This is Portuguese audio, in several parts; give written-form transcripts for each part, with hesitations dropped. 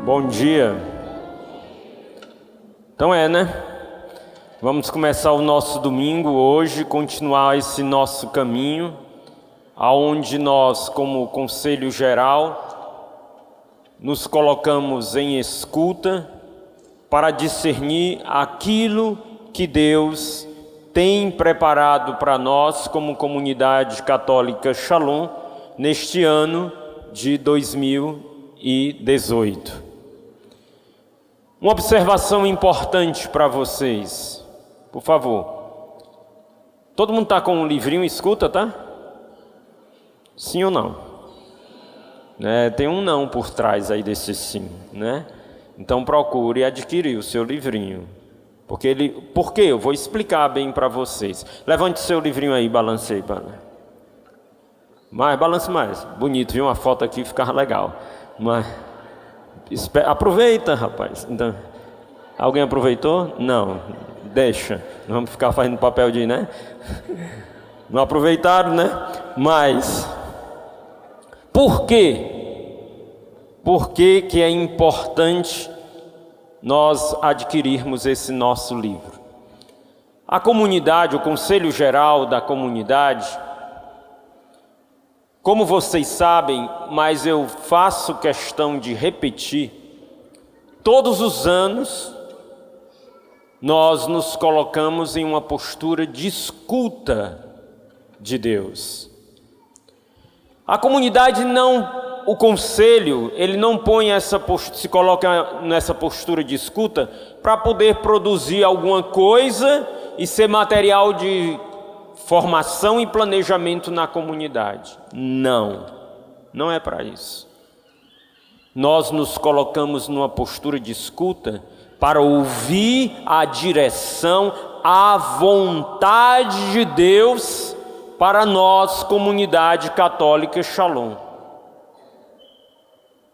Bom dia. Então né? Vamos começar o nosso domingo hoje, continuar esse nosso caminho, aonde nós, como Conselho Geral, nos colocamos em escuta para discernir aquilo que Deus tem preparado para nós como comunidade católica Shalom neste ano de 2018. Uma observação importante para vocês, por favor. Todo mundo está com um livrinho, escuta, tá? Sim ou não? Tem um não por trás aí desse sim, né? Então procure adquirir o seu livrinho. Por quê? Eu vou explicar bem para vocês. Levante seu livrinho aí, balance aí, balance mais. Bonito, viu? Uma foto aqui ficar legal. Mas aproveita, rapaz. Então, alguém aproveitou? Não, deixa. Não vamos ficar fazendo papel de, né? Não aproveitaram, né? Mas por quê? Por que é importante nós adquirirmos esse nosso livro? A comunidade, o Conselho Geral da comunidade, como vocês sabem, mas eu faço questão de repetir, todos os anos nós nos colocamos em uma postura de escuta de Deus. A comunidade o conselho, ele não põe se coloca nessa postura de escuta para poder produzir alguma coisa e ser material de formação e planejamento na comunidade. Não é para isso. Nós nos colocamos numa postura de escuta para ouvir a direção, a vontade de Deus para nós, comunidade católica Shalom,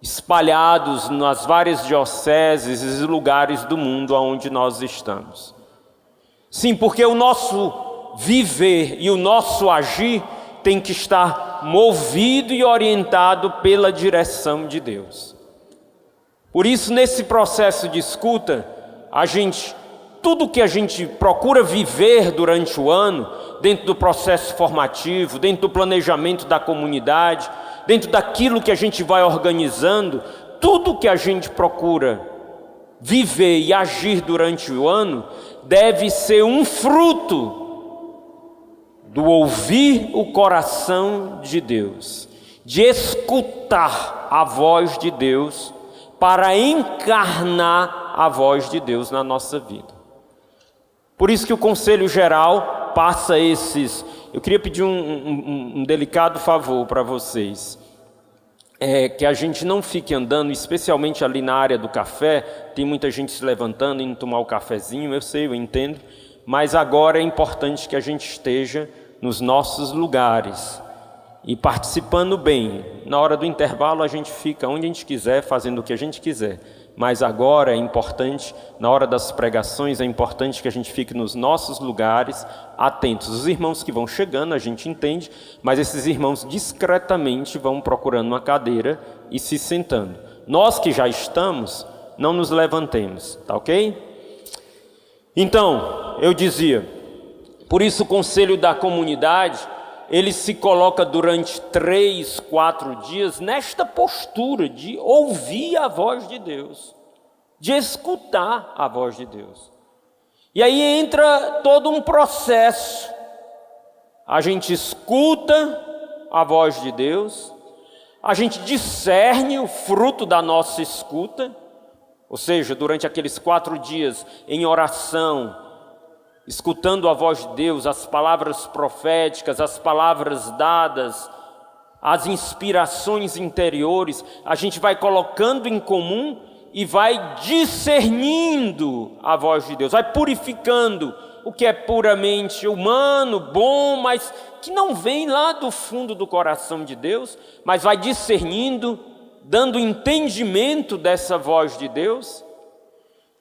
espalhados nas várias dioceses e lugares do mundo onde nós estamos. Sim, porque o nosso viver e o nosso agir tem que estar movido e orientado pela direção de Deus. Por isso, nesse processo de escuta, tudo que a gente procura viver durante o ano, dentro do processo formativo, dentro do planejamento da comunidade, dentro daquilo que a gente vai organizando, tudo que a gente procura viver e agir durante o ano deve ser um fruto do ouvir o coração de Deus, de escutar a voz de Deus para encarnar a voz de Deus na nossa vida. Por isso que o Conselho Geral passa eu queria pedir um delicado favor para vocês, que a gente não fique andando, especialmente ali na área do café. Tem muita gente se levantando, indo tomar o cafezinho, eu entendo, mas agora é importante que a gente esteja nos nossos lugares e participando bem. Na hora do intervalo a gente fica onde a gente quiser, fazendo o que a gente quiser, mas agora é importante, na hora das pregações, é importante que a gente fique nos nossos lugares, atentos. Os irmãos que vão chegando, a gente entende, mas esses irmãos discretamente vão procurando uma cadeira e se sentando. Nós que já estamos, não nos levantemos, tá ok? Então, eu dizia, por isso o conselho da comunidade, ele se coloca durante 3, 4 dias nesta postura de ouvir a voz de Deus, de escutar a voz de Deus. E aí entra todo um processo. A gente escuta a voz de Deus, a gente discerne o fruto da nossa escuta, ou seja, durante aqueles 4 dias em oração, escutando a voz de Deus, as palavras proféticas, as palavras dadas, as inspirações interiores, a gente vai colocando em comum e vai discernindo a voz de Deus, vai purificando o que é puramente humano, bom, mas que não vem lá do fundo do coração de Deus, mas vai discernindo, dando entendimento dessa voz de Deus.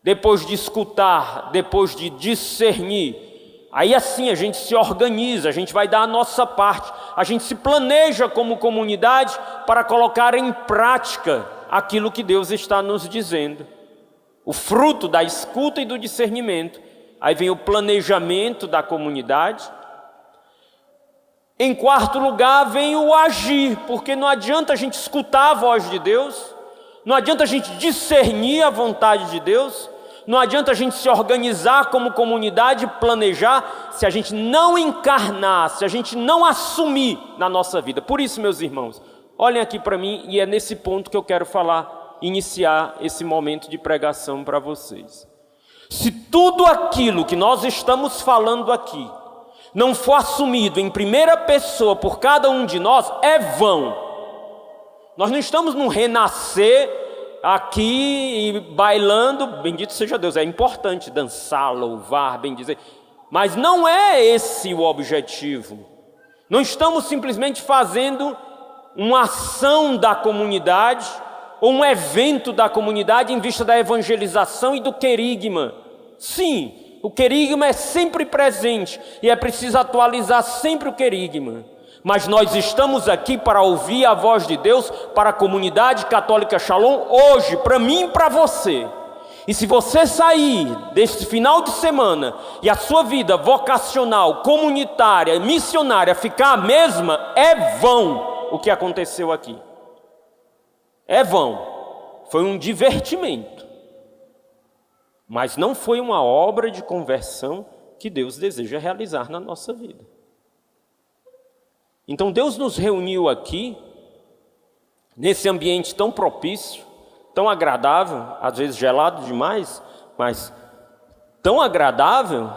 Depois de escutar, depois de discernir, aí assim a gente se organiza, a gente vai dar a nossa parte, a gente se planeja como comunidade para colocar em prática aquilo que Deus está nos dizendo. O fruto da escuta e do discernimento. Aí vem o planejamento da comunidade. Em quarto lugar, vem o agir, porque não adianta a gente escutar a voz de Deus, não adianta a gente discernir a vontade de Deus, não adianta a gente se organizar como comunidade, planejar, se a gente não encarnar, se a gente não assumir na nossa vida. Por isso, meus irmãos, olhem aqui para mim, e é nesse ponto que eu quero falar, iniciar esse momento de pregação para vocês. Se tudo aquilo que nós estamos falando aqui não for assumido em primeira pessoa por cada um de nós, é vão. Nós não estamos num renascer aqui e bailando, bendito seja Deus, é importante dançar, louvar, bendizer, mas não é esse o objetivo. Não estamos simplesmente fazendo uma ação da comunidade, ou um evento da comunidade em vista da evangelização e do querigma. Sim, o querigma é sempre presente e é preciso atualizar sempre o querigma. Mas nós estamos aqui para ouvir a voz de Deus para a comunidade católica Shalom hoje, para mim e para você. E se você sair deste final de semana e a sua vida vocacional, comunitária, missionária ficar a mesma, é vão o que aconteceu aqui. É vão. Foi um divertimento. Mas não foi uma obra de conversão que Deus deseja realizar na nossa vida. Então Deus nos reuniu aqui, nesse ambiente tão propício, tão agradável, às vezes gelado demais, mas tão agradável.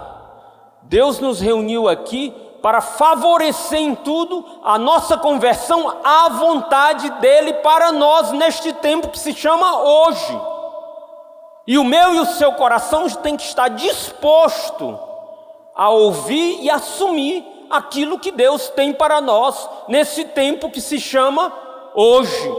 Deus nos reuniu aqui para favorecer em tudo a nossa conversão à vontade dEle para nós neste tempo que se chama hoje. E o meu e o seu coração tem que estar disposto a ouvir e assumir aquilo que Deus tem para nós nesse tempo que se chama hoje.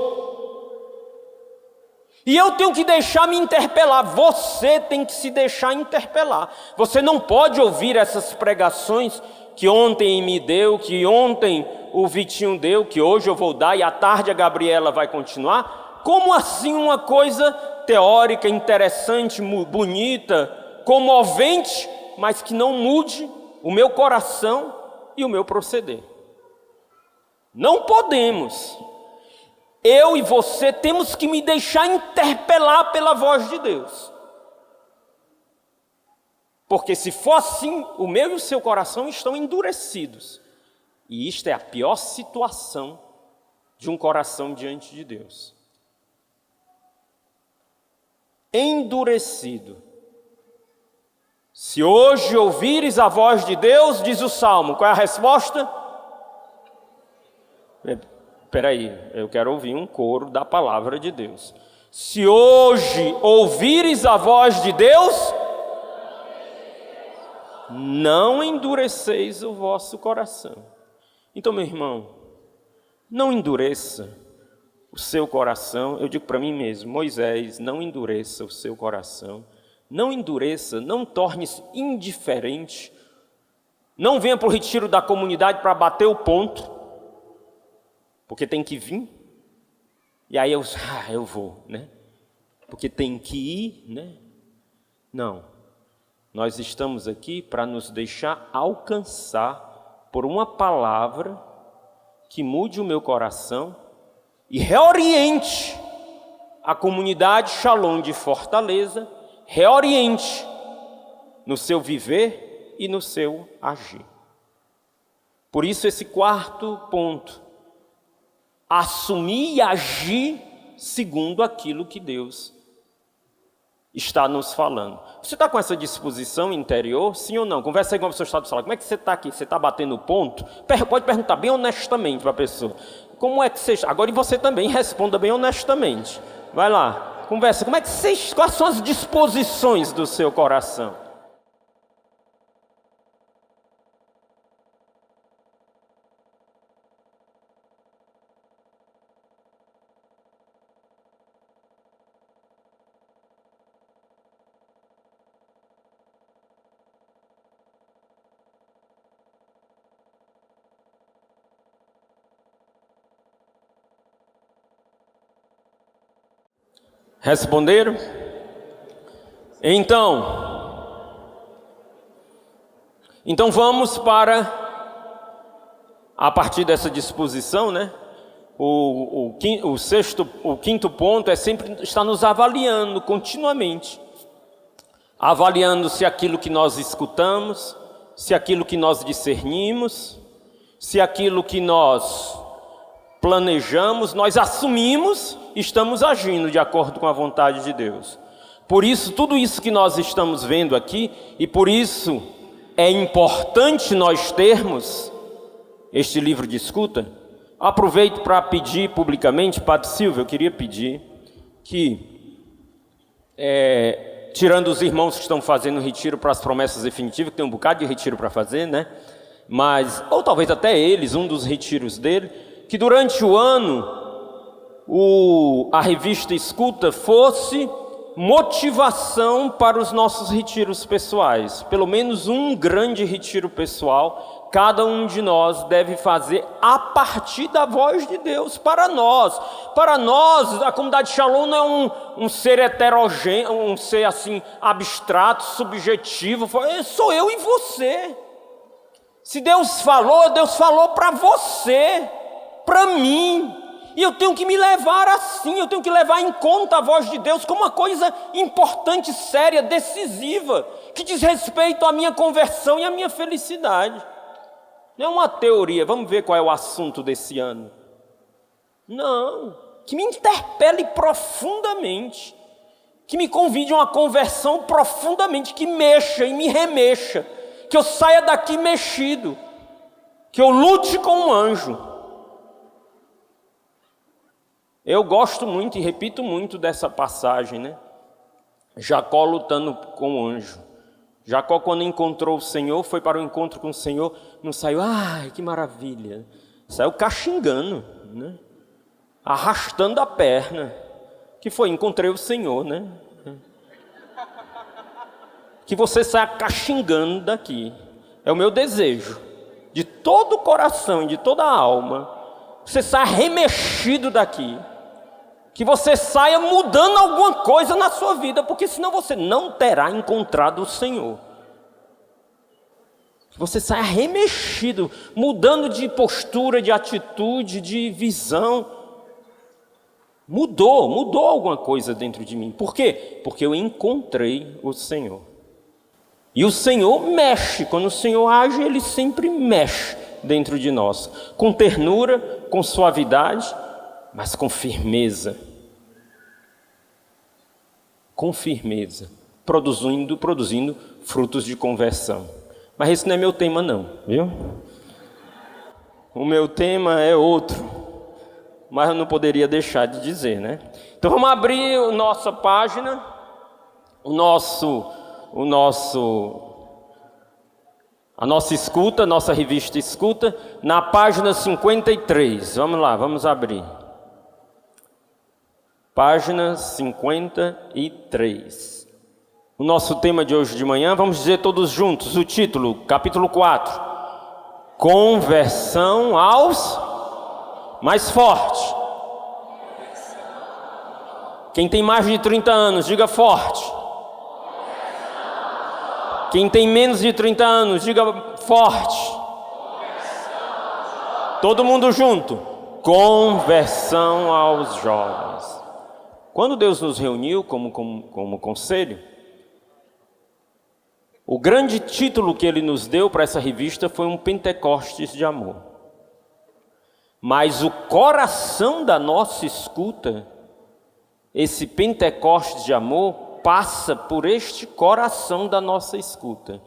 E eu tenho que deixar me interpelar, você tem que se deixar interpelar. Você não pode ouvir essas pregações que ontem me deu, que ontem o Vitinho deu, que hoje eu vou dar e à tarde a Gabriela vai continuar. Como assim uma coisa teórica, interessante, bonita, comovente, mas que não mude o meu coração e o meu proceder? Não podemos. Eu e você temos que me deixar interpelar pela voz de Deus. Porque se for assim, o meu e o seu coração estão endurecidos. E isto é a pior situação de um coração diante de Deus. Endurecido. Se hoje ouvires a voz de Deus, diz o Salmo, qual é a resposta? Espera aí, eu quero ouvir um coro da palavra de Deus. Se hoje ouvires a voz de Deus, não endureceis o vosso coração. Então, meu irmão, não endureça o seu coração. Eu digo para mim mesmo, Moisés, não endureça o seu coração. Não endureça, não torne-se indiferente. Não venha para o retiro da comunidade para bater o ponto, porque tem que vir. E aí eu vou, né? Porque tem que ir, né? Não. Nós estamos aqui para nos deixar alcançar por uma palavra que mude o meu coração e reoriente a comunidade Shalom de Fortaleza, reoriente no seu viver e no seu agir. Por isso esse quarto ponto, assumir e agir segundo aquilo que Deus está nos falando. Você está com essa disposição interior, sim ou não? Conversa aí com a pessoa que está do salão. Como é que você está aqui? Você está batendo ponto? Pode perguntar bem honestamente para a pessoa. Como é que você está? Agora e você também responda bem honestamente. Vai lá, conversa. Como é que você, quais são as disposições do seu coração? Responderam? Então vamos para, a partir dessa disposição, né? O quinto ponto é sempre estar nos avaliando continuamente. Avaliando se aquilo que nós escutamos, se aquilo que nós discernimos, se aquilo que nós planejamos, nós assumimos, estamos agindo de acordo com a vontade de Deus. Por isso, tudo isso que nós estamos vendo aqui, e por isso é importante nós termos este livro de escuta. Aproveito para pedir publicamente, Padre Silvio, eu queria pedir que, tirando os irmãos que estão fazendo retiro para as promessas definitivas, que tem um bocado de retiro para fazer, né? Mas, ou talvez até eles, um dos retiros dele, que durante o ano a revista Escuta fosse motivação para os nossos retiros pessoais. Pelo menos um grande retiro pessoal, cada um de nós deve fazer a partir da voz de Deus, para nós. Para nós, a comunidade Shalom não é um ser heterogêneo, um ser assim, abstrato, subjetivo. Sou eu e você. Se Deus falou para você, para mim. E eu tenho que me levar assim, eu tenho que levar em conta a voz de Deus como uma coisa importante, séria, decisiva, que diz respeito à minha conversão e à minha felicidade. Não é uma teoria, vamos ver qual é o assunto desse ano. Não, que me interpele profundamente, que me convide a uma conversão profundamente, que mexa e me remexa, que eu saia daqui mexido, que eu lute com um anjo. Eu gosto muito e repito muito dessa passagem, né? Jacó lutando com o anjo. Jacó, quando encontrou o Senhor, foi para o encontro com o Senhor, não saiu, ai, que maravilha. Saiu caxingando, né? Arrastando a perna. Que foi, encontrei o Senhor, né? Que você saia caxingando daqui. É o meu desejo. De todo o coração e de toda a alma. Você saia remexido daqui. Que você saia mudando alguma coisa na sua vida, porque senão você não terá encontrado o Senhor. Que você saia remexido, mudando de postura, de atitude, de visão. Mudou alguma coisa dentro de mim. Por quê? Porque eu encontrei o Senhor. E o Senhor mexe, quando o Senhor age, Ele sempre mexe dentro de nós. Com ternura, com suavidade, mas com firmeza. Com firmeza, produzindo frutos de conversão. Mas esse não é meu tema não, viu? O meu tema é outro, mas eu não poderia deixar de dizer, né? Então vamos abrir a nossa página, a nossa escuta, a nossa revista Escuta, na página 53. Vamos lá, vamos abrir. Página 53. O nosso tema de hoje de manhã, vamos dizer todos juntos, o título, capítulo 4. Conversão aos... Mais forte. Quem tem mais de 30 anos, diga forte. Quem tem menos de 30 anos, diga forte. Todo mundo junto. Conversão aos jovens. Quando Deus nos reuniu como conselho, o grande título que Ele nos deu para essa revista foi um Pentecostes de amor. Mas o coração da nossa escuta, esse Pentecostes de amor, passa por este coração da nossa escuta,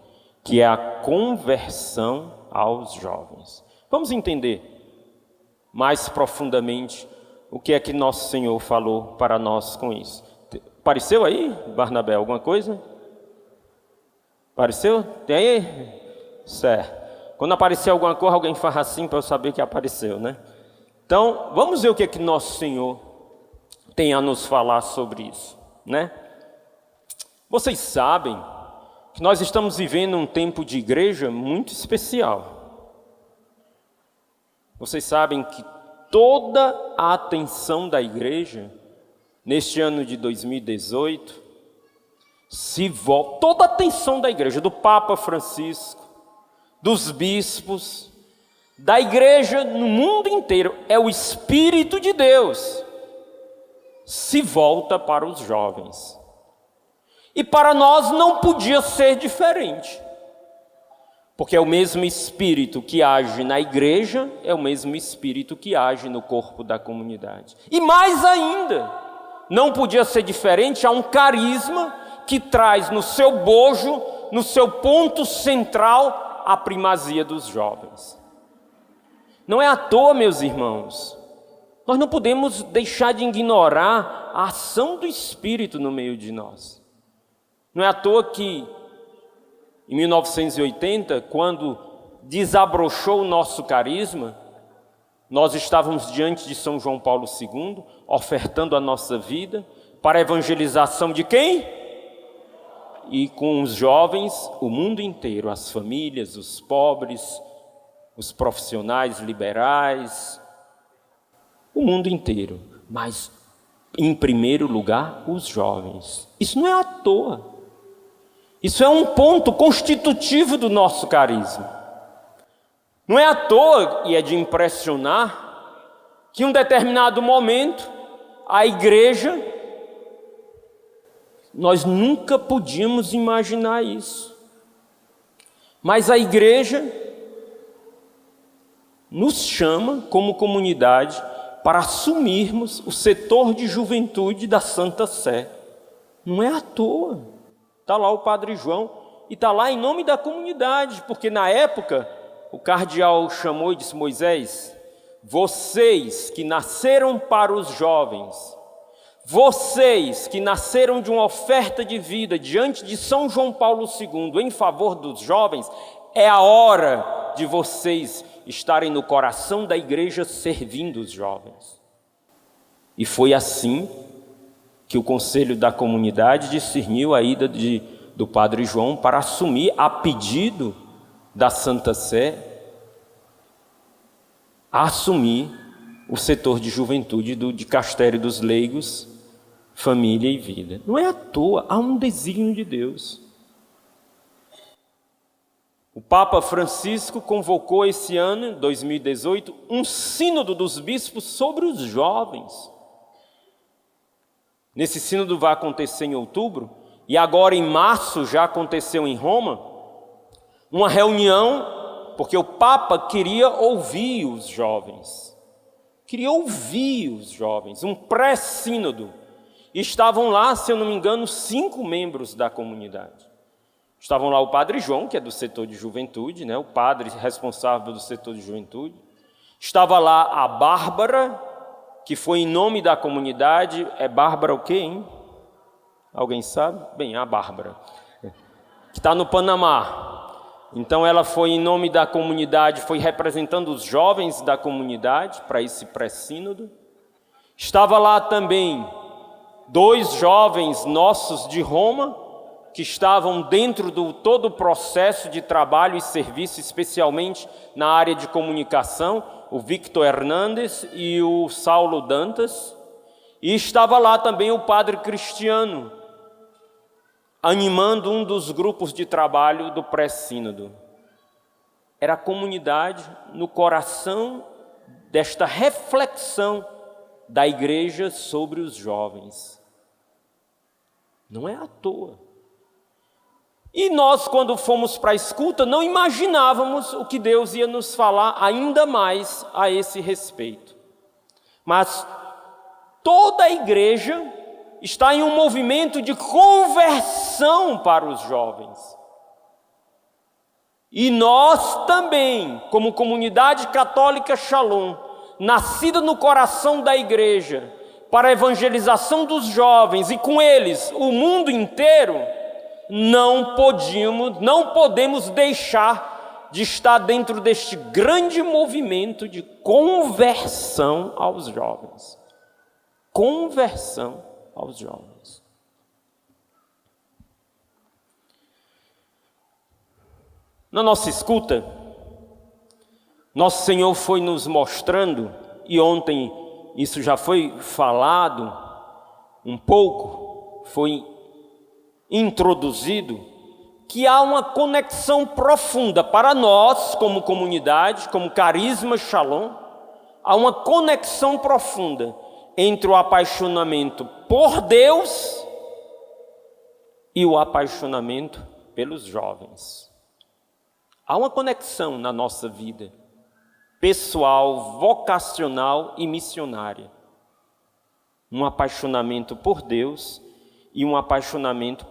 que é a conversão aos jovens. Vamos entender mais profundamente o que é que nosso Senhor falou para nós com isso. Apareceu aí, Barnabé, alguma coisa? Apareceu? Tem aí? Certo. Quando aparecer alguma coisa, alguém faz assim para eu saber que apareceu, né? Então, vamos ver o que é que nosso Senhor tem a nos falar sobre isso, né? Vocês sabem que nós estamos vivendo um tempo de igreja muito especial. Vocês sabem que toda a atenção da igreja neste ano de 2018, toda a atenção da igreja, do Papa Francisco, dos bispos, da igreja no mundo inteiro, é o Espírito de Deus, se volta para os jovens. E para nós não podia ser diferente, porque é o mesmo Espírito que age na igreja, é o mesmo Espírito que age no corpo da comunidade. E mais ainda, não podia ser diferente, há um carisma que traz no seu bojo, no seu ponto central, a primazia dos jovens. Não é à toa, meus irmãos, nós não podemos deixar de ignorar a ação do Espírito no meio de nós. Não é à toa que, em 1980, quando desabrochou o nosso carisma, nós estávamos diante de São João Paulo II, ofertando a nossa vida para a evangelização de quem? E com os jovens, o mundo inteiro, as famílias, os pobres, os profissionais liberais, o mundo inteiro. Mas, em primeiro lugar, os jovens. Isso não é à toa. Isso é um ponto constitutivo do nosso carisma. Não é à toa, e é de impressionar, que em um determinado momento, a igreja, nós nunca podíamos imaginar isso, mas a igreja nos chama como comunidade para assumirmos o setor de juventude da Santa Sé. Não é à toa. Está lá o Padre João e está lá em nome da comunidade, porque na época o cardeal chamou e disse: Moisés, vocês que nasceram para os jovens, vocês que nasceram de uma oferta de vida diante de São João Paulo II em favor dos jovens, é a hora de vocês estarem no coração da igreja servindo os jovens. E foi assim que o Conselho da Comunidade discerniu a ida do Padre João para assumir, a pedido da Santa Sé, assumir o setor de juventude do dicastério dos leigos, família e vida. Não é à toa, há um desígnio de Deus. O Papa Francisco convocou esse ano, 2018, um sínodo dos bispos sobre os jovens. Nesse sínodo vai acontecer em outubro, e agora em março já aconteceu em Roma, uma reunião, porque o Papa queria ouvir os jovens. Queria ouvir os jovens, um pré-sínodo. E estavam lá, se eu não me engano, 5 membros da comunidade. Estavam lá o Padre João, que é do setor de juventude, né? O padre responsável do setor de juventude. Estava lá a Bárbara, que foi em nome da comunidade. É Bárbara o quê, hein? Alguém sabe? Bem, a Bárbara, que está no Panamá. Então ela foi em nome da comunidade, foi representando os jovens da comunidade para esse pré-sínodo. Estava lá também 2 jovens nossos de Roma, que estavam dentro do todo o processo de trabalho e serviço, especialmente na área de comunicação, o Victor Hernandes e o Saulo Dantas. E estava lá também o Padre Cristiano, animando um dos grupos de trabalho do pré-sínodo. Era a comunidade no coração desta reflexão da igreja sobre os jovens. Não é à toa. E nós, quando fomos para a escuta, não imaginávamos o que Deus ia nos falar ainda mais a esse respeito. Mas toda a igreja está em um movimento de conversão para os jovens. E nós também, como comunidade católica Shalom, nascida no coração da igreja, para a evangelização dos jovens e com eles o mundo inteiro, não podemos deixar de estar dentro deste grande movimento de conversão aos jovens. Conversão aos jovens. Na nossa escuta, nosso Senhor foi nos mostrando, e ontem isso já foi falado, um pouco, foi introduzido, que há uma conexão profunda para nós, como comunidade, como Carisma Shalom, há uma conexão profunda entre o apaixonamento por Deus e o apaixonamento pelos jovens. Há uma conexão na nossa vida pessoal, vocacional e missionária. Um apaixonamento por Deus e um apaixonamento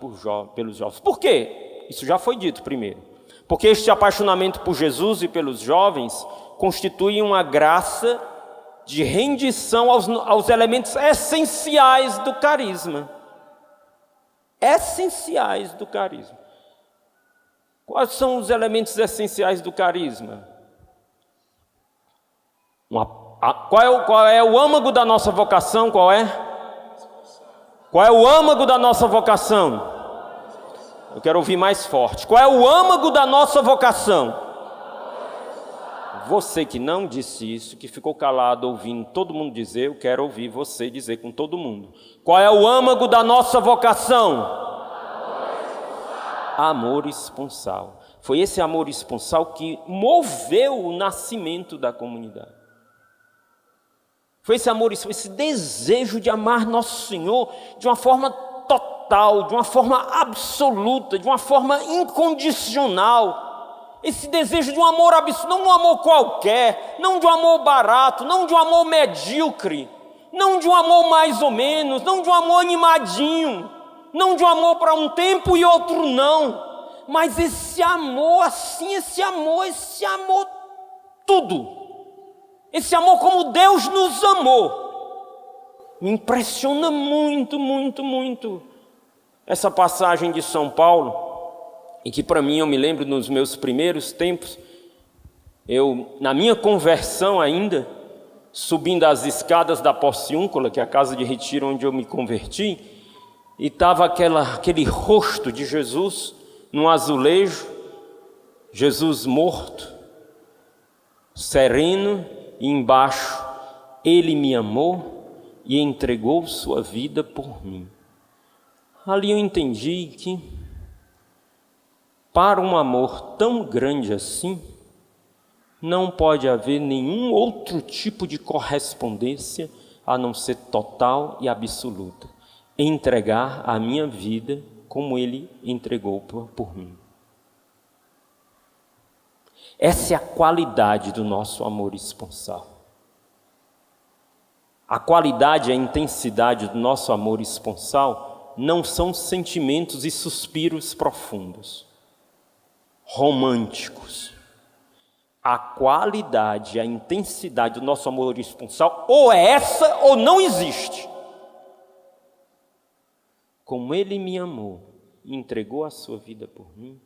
pelos jovens. Por quê? Isso já foi dito primeiro. Porque este apaixonamento por Jesus e pelos jovens constitui uma graça de rendição aos elementos essenciais do carisma. Essenciais do carisma. Quais são os elementos essenciais do carisma? Qual é o âmago da nossa vocação? Qual é? Qual é o âmago da nossa vocação? Eu quero ouvir mais forte. Qual é o âmago da nossa vocação? Você que não disse isso, que ficou calado ouvindo todo mundo dizer, eu quero ouvir você dizer com todo mundo. Qual é o âmago da nossa vocação? Amor esponsal. Foi esse amor esponsal que moveu o nascimento da comunidade. Foi esse amor, esse desejo de amar nosso Senhor de uma forma total, de uma forma absoluta, de uma forma incondicional. Esse desejo de um amor absoluto, não de um amor qualquer, não de um amor barato, não de um amor medíocre, não de um amor mais ou menos, não de um amor animadinho, não de um amor para um tempo e outro não, mas esse amor assim, esse amor tudo. Esse amor como Deus nos amou. Me impressiona muito, muito, muito essa passagem de São Paulo, e que para mim eu me lembro nos meus primeiros tempos, na minha conversão ainda, subindo as escadas da Porciúncula, que é a casa de retiro onde eu me converti, e estava aquele rosto de Jesus num azulejo, Jesus morto, sereno, e embaixo, Ele me amou e entregou sua vida por mim. Ali eu entendi que, para um amor tão grande assim, não pode haver nenhum outro tipo de correspondência a não ser total e absoluta. Entregar a minha vida como Ele entregou por mim. Essa é a qualidade do nosso amor esponsal. A qualidade e a intensidade do nosso amor esponsal não são sentimentos e suspiros profundos, românticos. A qualidade e a intensidade do nosso amor esponsal ou é essa ou não existe. Como Ele me amou e entregou a sua vida por mim,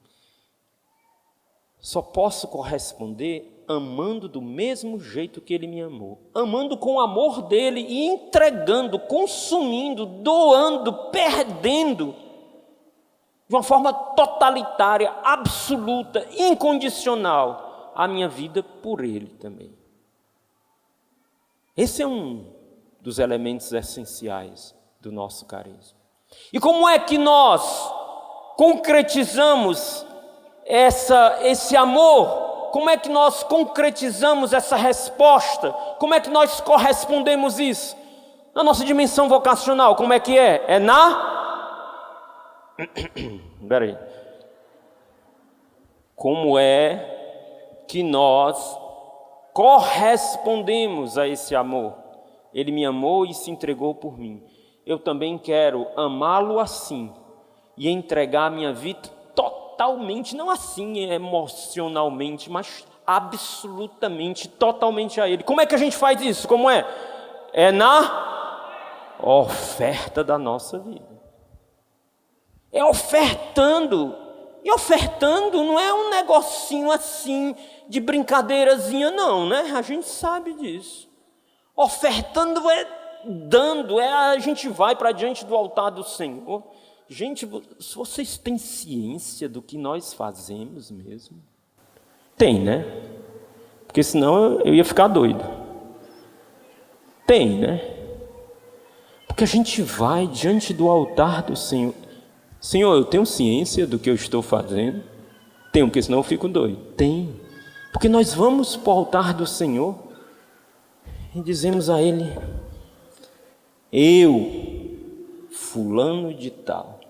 só posso corresponder amando do mesmo jeito que Ele me amou. Amando com o amor dEle e entregando, consumindo, doando, perdendo. De uma forma totalitária, absoluta, incondicional, a minha vida por Ele também. Esse é um dos elementos essenciais do nosso carisma. E como é que nós concretizamos esse amor? Como é que nós concretizamos essa resposta? Como é que nós correspondemos isso? Na nossa dimensão vocacional, como é que é? É Espera aí. Como é que nós correspondemos a esse amor? Ele me amou e se entregou por mim. Eu também quero amá-lo assim e entregar a minha vida totalmente, não assim emocionalmente, mas absolutamente, totalmente a Ele. Como é que a gente faz isso? Como é? É na oferta da nossa vida. É ofertando. E ofertando não é um negocinho assim, de brincadeirazinha não, né? A gente sabe disso. Ofertando é dando, a gente vai para diante do altar do Senhor. Gente, vocês têm ciência do que nós fazemos mesmo? Tem, né? Porque senão eu ia ficar doido. Tem, né? Porque a gente vai diante do altar do Senhor. Senhor, eu tenho ciência do que eu estou fazendo? Tenho, porque senão eu fico doido. Tenho. Porque nós vamos para o altar do Senhor e dizemos a Ele: eu, fulano de tal.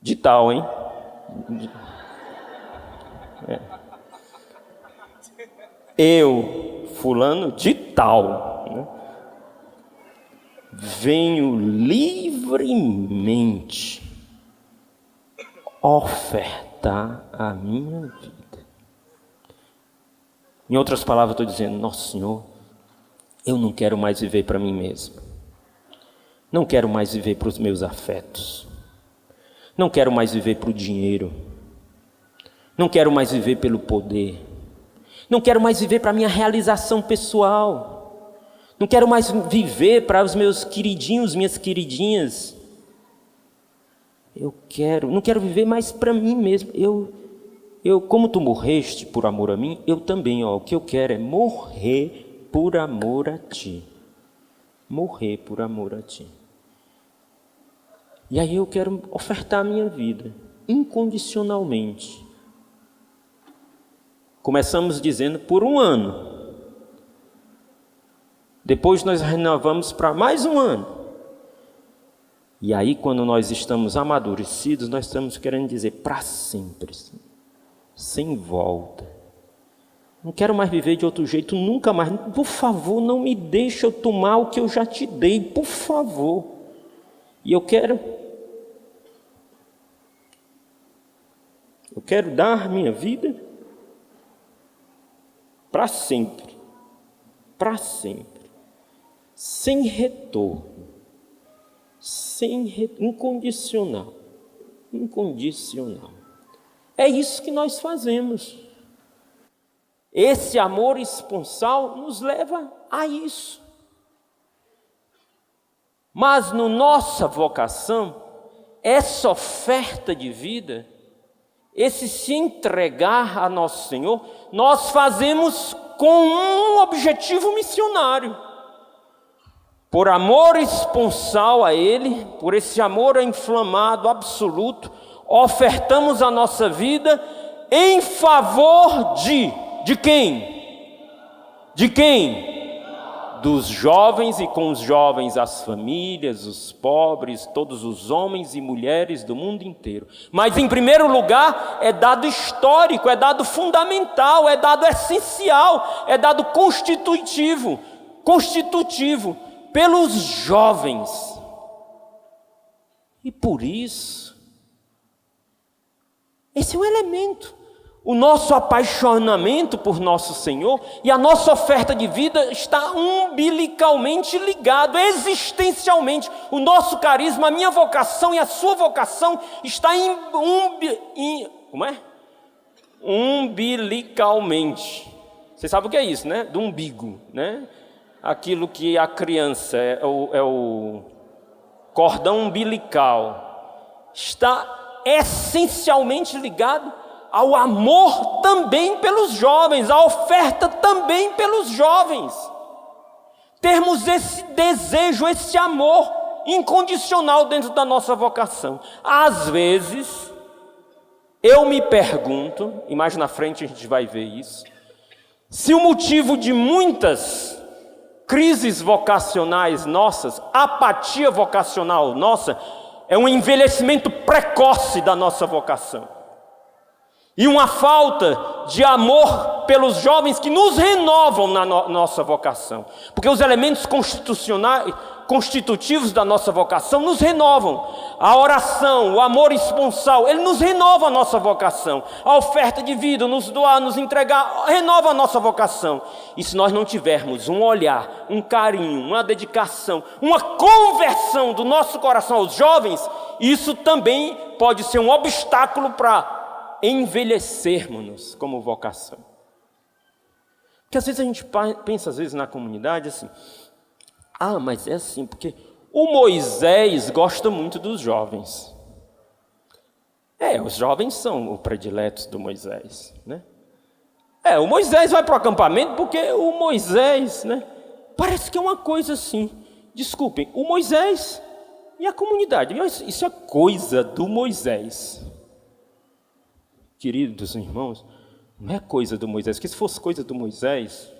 De tal, hein? Eu, fulano de tal, né? Venho livremente ofertar a minha vida. Em outras palavras, eu estou dizendo: nosso Senhor, eu não quero mais viver para mim mesmo. Não quero mais viver para os meus afetos. Não quero mais viver para o dinheiro. Não quero mais viver pelo poder. Não quero mais viver para a minha realização pessoal. Não quero mais viver para os meus queridinhos, minhas queridinhas. Não quero viver mais para mim mesmo. Como tu morreste por amor a mim, eu também, o que eu quero é morrer por amor a ti. Morrer por amor a ti. E aí eu quero ofertar a minha vida, incondicionalmente. Começamos dizendo por 1 ano. Depois nós renovamos para mais 1 ano. E aí quando nós estamos amadurecidos, nós estamos querendo dizer para sempre, sem volta. Não quero mais viver de outro jeito, nunca mais. Por favor, não me deixe eu tomar o que eu já te dei, por favor. E eu quero dar minha vida para sempre, sem retorno, incondicional. É isso que nós fazemos. Esse amor esponsal nos leva a isso. Mas na nossa vocação, essa oferta de vida, esse se entregar a nosso Senhor, nós fazemos com um objetivo missionário. Por amor esponsal a Ele, por esse amor inflamado, absoluto, ofertamos a nossa vida em favor de quem? De quem? Dos jovens, e com os jovens as famílias, os pobres, todos os homens e mulheres do mundo inteiro. Mas em primeiro lugar é dado histórico, é dado fundamental, é dado essencial, é dado constitutivo pelos jovens. E por isso, esse é um elemento. O nosso apaixonamento por nosso Senhor e a nossa oferta de vida está umbilicalmente ligado, existencialmente. O nosso carisma, a minha vocação e a sua vocação está umbilicalmente. Você sabe o que é isso, né? Do umbigo, né? Aquilo que a criança é o cordão umbilical. Está essencialmente ligado ao amor também pelos jovens, à oferta também pelos jovens. Termos esse desejo, esse amor incondicional dentro da nossa vocação. Às vezes, eu me pergunto, e mais na frente a gente vai ver isso, se o motivo de muitas crises vocacionais nossas, apatia vocacional nossa, é um envelhecimento precoce da nossa vocação. E uma falta de amor pelos jovens que nos renovam na nossa vocação. Porque os elementos constitutivos da nossa vocação nos renovam. A oração, o amor esponsal, ele nos renova a nossa vocação. A oferta de vida, nos doar, nos entregar, renova a nossa vocação. E se nós não tivermos um olhar, um carinho, uma dedicação, uma conversão do nosso coração aos jovens, isso também pode ser um obstáculo para envelhecermos-nos como vocação. Porque às vezes a gente pensa na comunidade assim, mas é assim, porque o Moisés gosta muito dos jovens. Os jovens são o predileto do Moisés, né? O Moisés vai para o acampamento porque o Moisés, né? Parece que é uma coisa assim, Desculpem, o Moisés e a comunidade. Isso é coisa do Moisés. Queridos irmãos, não é coisa do Moisés, porque se fosse coisa do Moisés,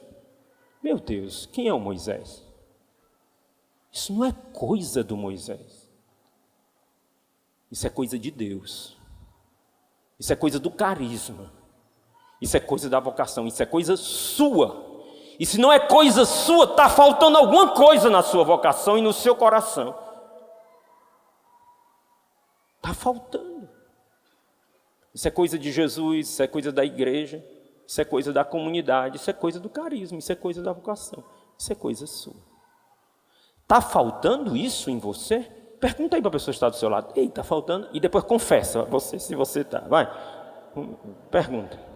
meu Deus, quem é o Moisés? Isso não é coisa do Moisés. Isso é coisa de Deus. Isso é coisa do carisma. Isso é coisa da vocação. Isso é coisa sua. E se não é coisa sua, está faltando alguma coisa na sua vocação e no seu coração. Está faltando. Isso é coisa de Jesus, isso é coisa da igreja, isso é coisa da comunidade, isso é coisa do carisma, isso é coisa da vocação, isso é coisa sua. Está faltando isso em você? Pergunta aí para a pessoa que está do seu lado. Ei, está faltando? E depois confessa você, se você está. Vai, pergunta.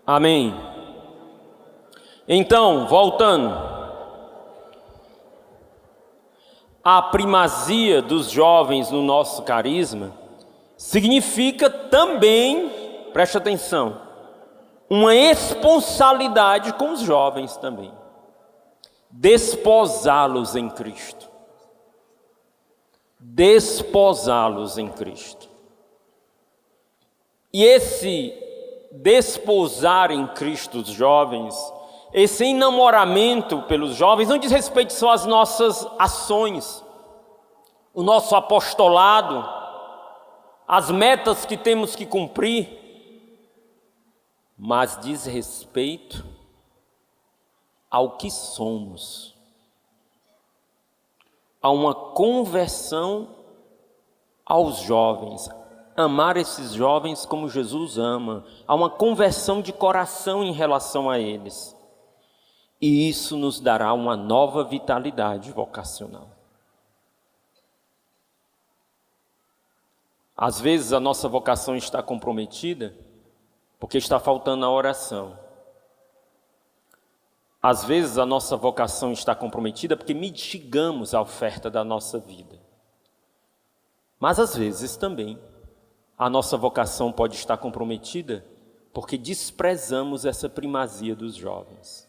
Amém. Então, voltando, a primazia dos jovens no nosso carisma significa também, preste atenção, uma responsabilidade com os jovens também, desposá-los em Cristo, desposá-los em Cristo. E esse desposar em Cristo os jovens, esse enamoramento pelos jovens, não diz respeito só às nossas ações, o nosso apostolado, as metas que temos que cumprir, mas diz respeito ao que somos, a uma conversão aos jovens, amar esses jovens como Jesus ama, há uma conversão de coração em relação a eles. E isso nos dará uma nova vitalidade vocacional. Às vezes a nossa vocação está comprometida porque está faltando a oração. Às vezes a nossa vocação está comprometida porque mitigamos a oferta da nossa vida. Mas às vezes também a nossa vocação pode estar comprometida porque desprezamos essa primazia dos jovens.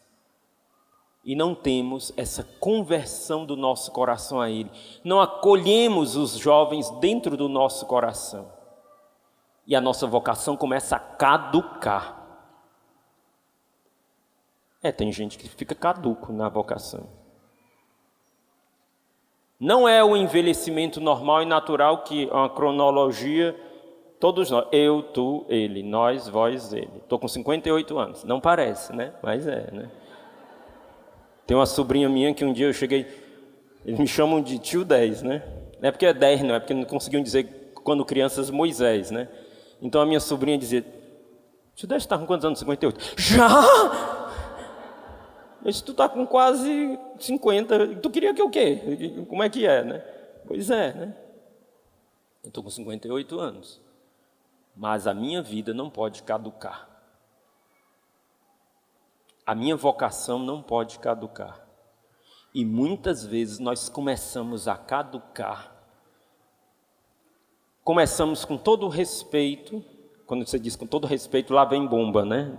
E não temos essa conversão do nosso coração a Ele. Não acolhemos os jovens dentro do nosso coração. E a nossa vocação começa a caducar. Tem gente que fica caduco na vocação. Não é o envelhecimento normal e natural que uma cronologia... Todos nós, eu, tu, ele, nós, vós, ele. Estou com 58 anos. Não parece, né? Mas né? Tem uma sobrinha minha que um dia eu cheguei... Eles me chamam de tio 10, né? Não é porque é 10, não. É porque não conseguiam dizer quando crianças Moisés, né? Então a minha sobrinha dizia... Tio 10 está com quantos anos? 58. Já? Eu disse, tu está com quase 50. Tu queria que o quê? Como é que é, né? Pois é, né? Eu estou com 58 anos. Mas a minha vida não pode caducar. A minha vocação não pode caducar. E muitas vezes nós começamos a caducar. Começamos com todo o respeito. Quando você diz com todo respeito, lá vem bomba, né?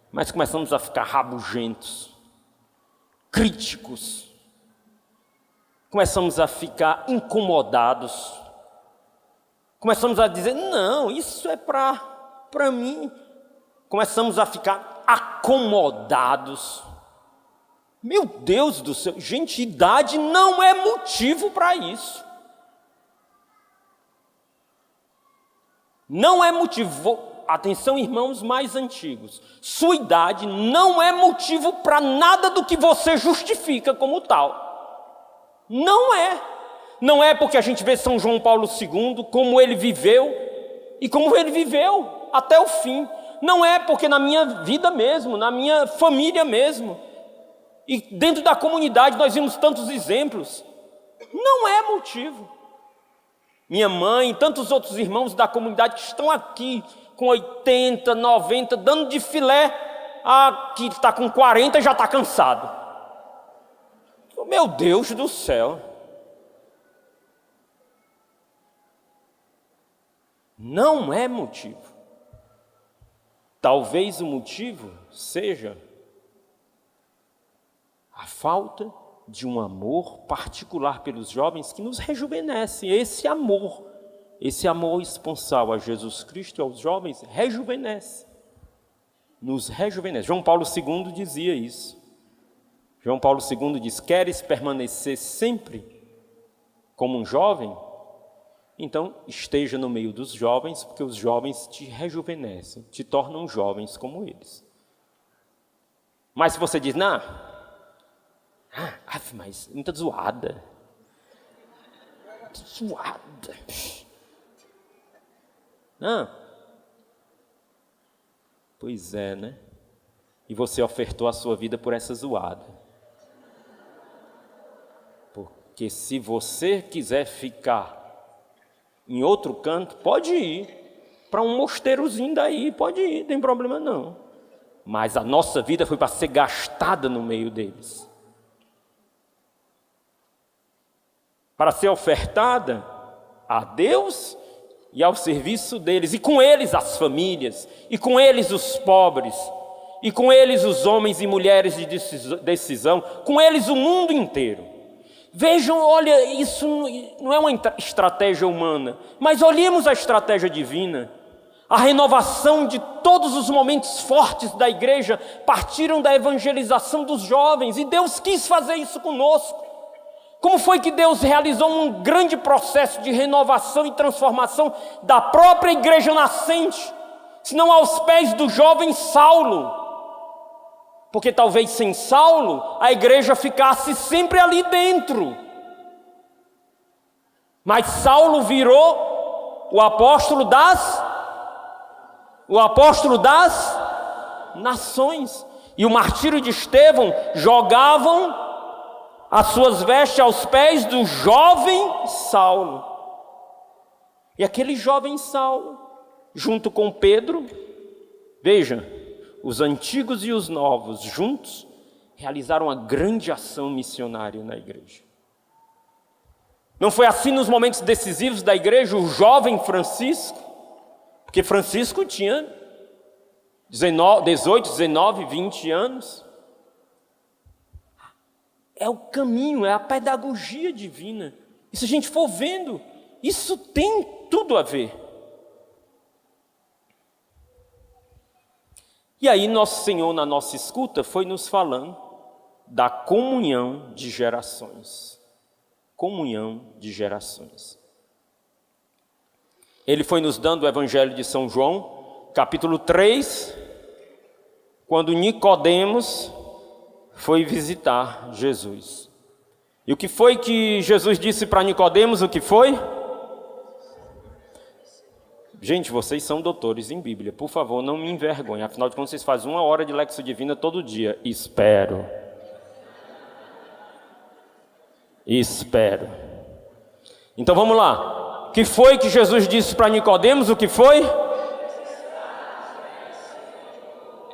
Mas começamos a ficar rabugentos, críticos. Começamos a ficar incomodados. Começamos a dizer, não, isso é para mim. Começamos a ficar acomodados. Meu Deus do céu, gente, idade não é motivo para isso. Não é motivo, atenção irmãos mais antigos, sua idade não é motivo para nada do que você justifica como tal. Não é. Não é porque a gente vê São João Paulo II, como ele viveu, e como ele viveu até o fim. Não é porque na minha vida mesmo, na minha família mesmo, e dentro da comunidade nós vimos tantos exemplos. Não é motivo. minha mãe e tantos outros irmãos da comunidade que estão aqui com 80, 90, dando de filé, que está com 40 já está cansado. Meu Deus do céu! Não é motivo. Talvez o motivo seja a falta de um amor particular pelos jovens que nos rejuvenesce. Esse amor esponsal a Jesus Cristo e aos jovens rejuvenesce, nos rejuvenesce. João Paulo II dizia isso. João Paulo II diz: queres permanecer sempre como um jovem? Então esteja no meio dos jovens, porque os jovens te rejuvenescem, te tornam jovens como eles. Mas se você diz, não, mas muita zoada. Zoada. Não. Pois é, né? E você ofertou a sua vida por essa zoada. Porque se você quiser ficar em outro canto, pode ir. Para um mosteirozinho daí, pode ir, não tem problema não. Mas a nossa vida foi para ser gastada no meio deles. Para ser ofertada a Deus e ao serviço deles, e com eles as famílias, e com eles os pobres, e com eles os homens e mulheres de decisão, com eles o mundo inteiro. Vejam, olha, isso não é uma estratégia humana, mas olhemos a estratégia divina. A renovação de todos os momentos fortes da igreja partiram da evangelização dos jovens, e Deus quis fazer isso conosco. Como foi que Deus realizou um grande processo de renovação e transformação da própria igreja nascente, se não aos pés do jovem Saulo? Porque talvez sem Saulo a igreja ficasse sempre ali dentro. Mas Saulo virou o apóstolo das nações. E o martírio de Estevão jogavam as suas vestes aos pés do jovem Saulo. E aquele jovem Saulo, junto com Pedro, veja, os antigos e os novos juntos realizaram uma grande ação missionária na igreja. Não foi assim nos momentos decisivos da igreja, o jovem Francisco? Porque Francisco tinha 18, 19, 20 anos. É o caminho, é a pedagogia divina. E se a gente for vendo, isso tem tudo a ver. E aí nosso Senhor, na nossa escuta, foi nos falando da comunhão de gerações. Comunhão de gerações. Ele foi nos dando o Evangelho de São João, capítulo 3, quando Nicodemos foi visitar Jesus. E o que foi que Jesus disse para Nicodemos? O que foi? Gente, vocês são doutores em Bíblia, por favor, não me envergonhem. Afinal de contas, vocês fazem 1 hora de Lexo Divina todo dia. Espero. Então vamos lá. O que foi que Jesus disse para Nicodemos? O que foi?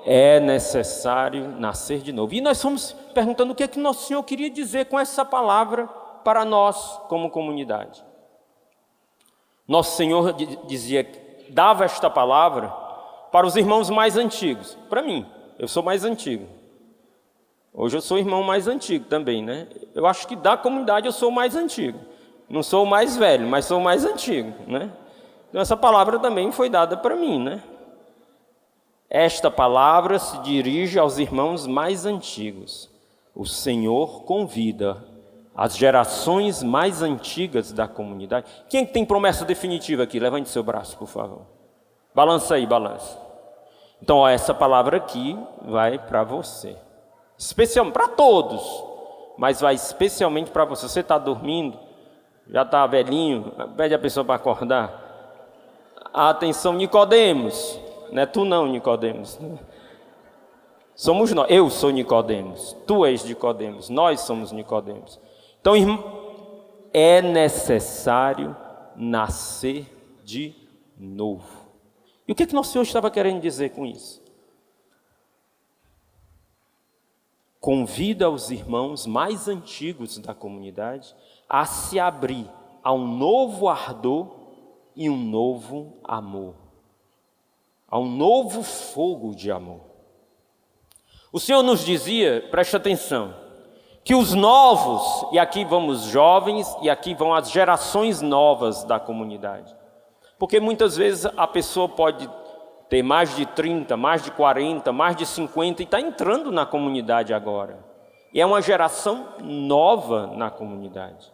É necessário nascer de novo. E nós fomos perguntando o que é que Nosso Senhor queria dizer com essa palavra para nós, como comunidade. Nosso Senhor dava esta palavra para os irmãos mais antigos. Para mim, eu sou mais antigo. Hoje eu sou irmão mais antigo também, né? Eu acho que da comunidade eu sou o mais antigo. Não sou o mais velho, mas sou o mais antigo, né? Então essa palavra também foi dada para mim, né? Esta palavra se dirige aos irmãos mais antigos. O Senhor convida as gerações mais antigas da comunidade. Quem tem promessa definitiva aqui? Levante seu braço, por favor. Balança aí, balança. Então, essa palavra aqui vai para você. Especialmente para todos, mas vai especialmente para você. Você está dormindo? Já está velhinho? Pede a pessoa para acordar. Atenção, Nicodemos. Não é tu não, Nicodemos. Somos nós. Eu sou Nicodemos. Tu és Nicodemos. Nós somos Nicodemos. Então, irmão, é necessário nascer de novo. E o que Nosso Senhor estava querendo dizer com isso? Convida os irmãos mais antigos da comunidade a se abrir a um novo ardor e um novo amor, a um novo fogo de amor. O Senhor nos dizia, preste atenção, que os novos, e aqui vão os jovens, e aqui vão as gerações novas da comunidade. Porque muitas vezes a pessoa pode ter mais de 30, mais de 40, mais de 50 e está entrando na comunidade agora. E é uma geração nova na comunidade.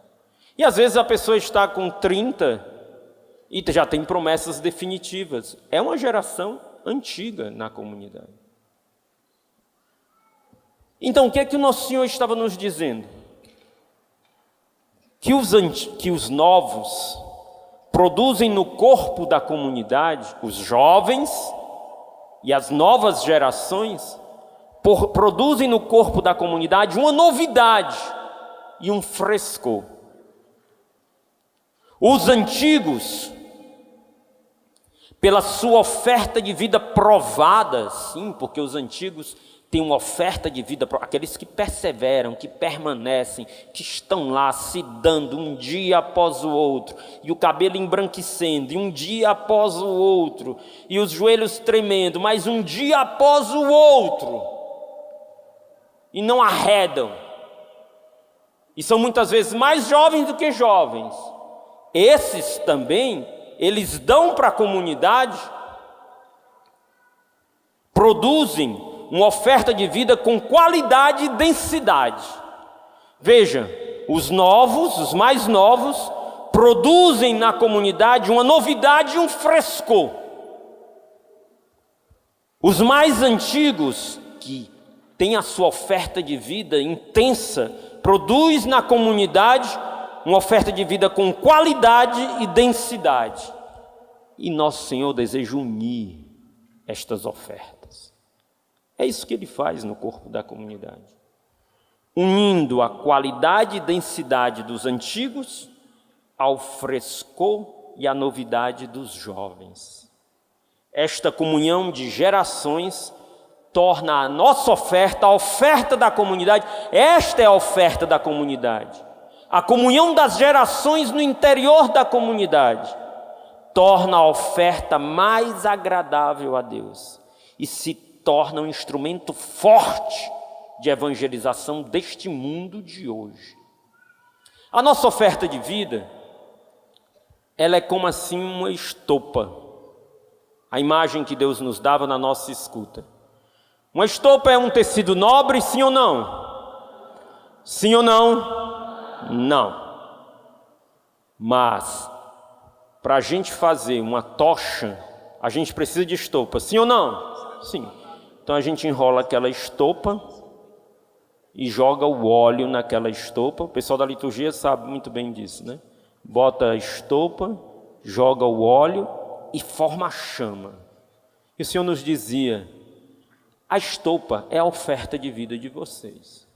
E às vezes a pessoa está com 30 e já tem promessas definitivas. É uma geração antiga na comunidade. Então, o que é que o Nosso Senhor estava nos dizendo? Que os novos produzem no corpo da comunidade, os jovens e as novas gerações, produzem no corpo da comunidade uma novidade e um frescor. Os antigos, pela sua oferta de vida provada, sim, porque os antigos têm uma oferta de vida, aqueles que perseveram, que permanecem, que estão lá se dando um dia após o outro, e o cabelo embranquecendo, e um dia após o outro, e os joelhos tremendo, mas um dia após o outro, e não arredam, e são muitas vezes mais jovens do que jovens. Esses também, eles dão para a comunidade, produzem uma oferta de vida com qualidade e densidade. Veja, os novos, os mais novos, produzem na comunidade uma novidade e um frescor. Os mais antigos, que têm a sua oferta de vida intensa, produz na comunidade uma oferta de vida com qualidade e densidade. E Nosso Senhor deseja unir estas ofertas. É isso que Ele faz no corpo da comunidade. Unindo a qualidade e densidade dos antigos ao frescor e à novidade dos jovens. Esta comunhão de gerações torna a nossa oferta, a oferta da comunidade. Esta é a oferta da comunidade. A comunhão das gerações no interior da comunidade torna a oferta mais agradável a Deus e se torna um instrumento forte de evangelização deste mundo de hoje. A nossa oferta de vida, ela é como assim uma estopa. A imagem que Deus nos dava na nossa escuta. Uma estopa é um tecido nobre, sim ou não? Sim ou não? Não. Mas, para a gente fazer uma tocha, a gente precisa de estopa, sim ou não? Sim. Então a gente enrola aquela estopa e joga o óleo naquela estopa. O pessoal da liturgia sabe muito bem disso, né? Bota a estopa, joga o óleo e forma a chama. E o Senhor nos dizia: a estopa é a oferta de vida de vocês.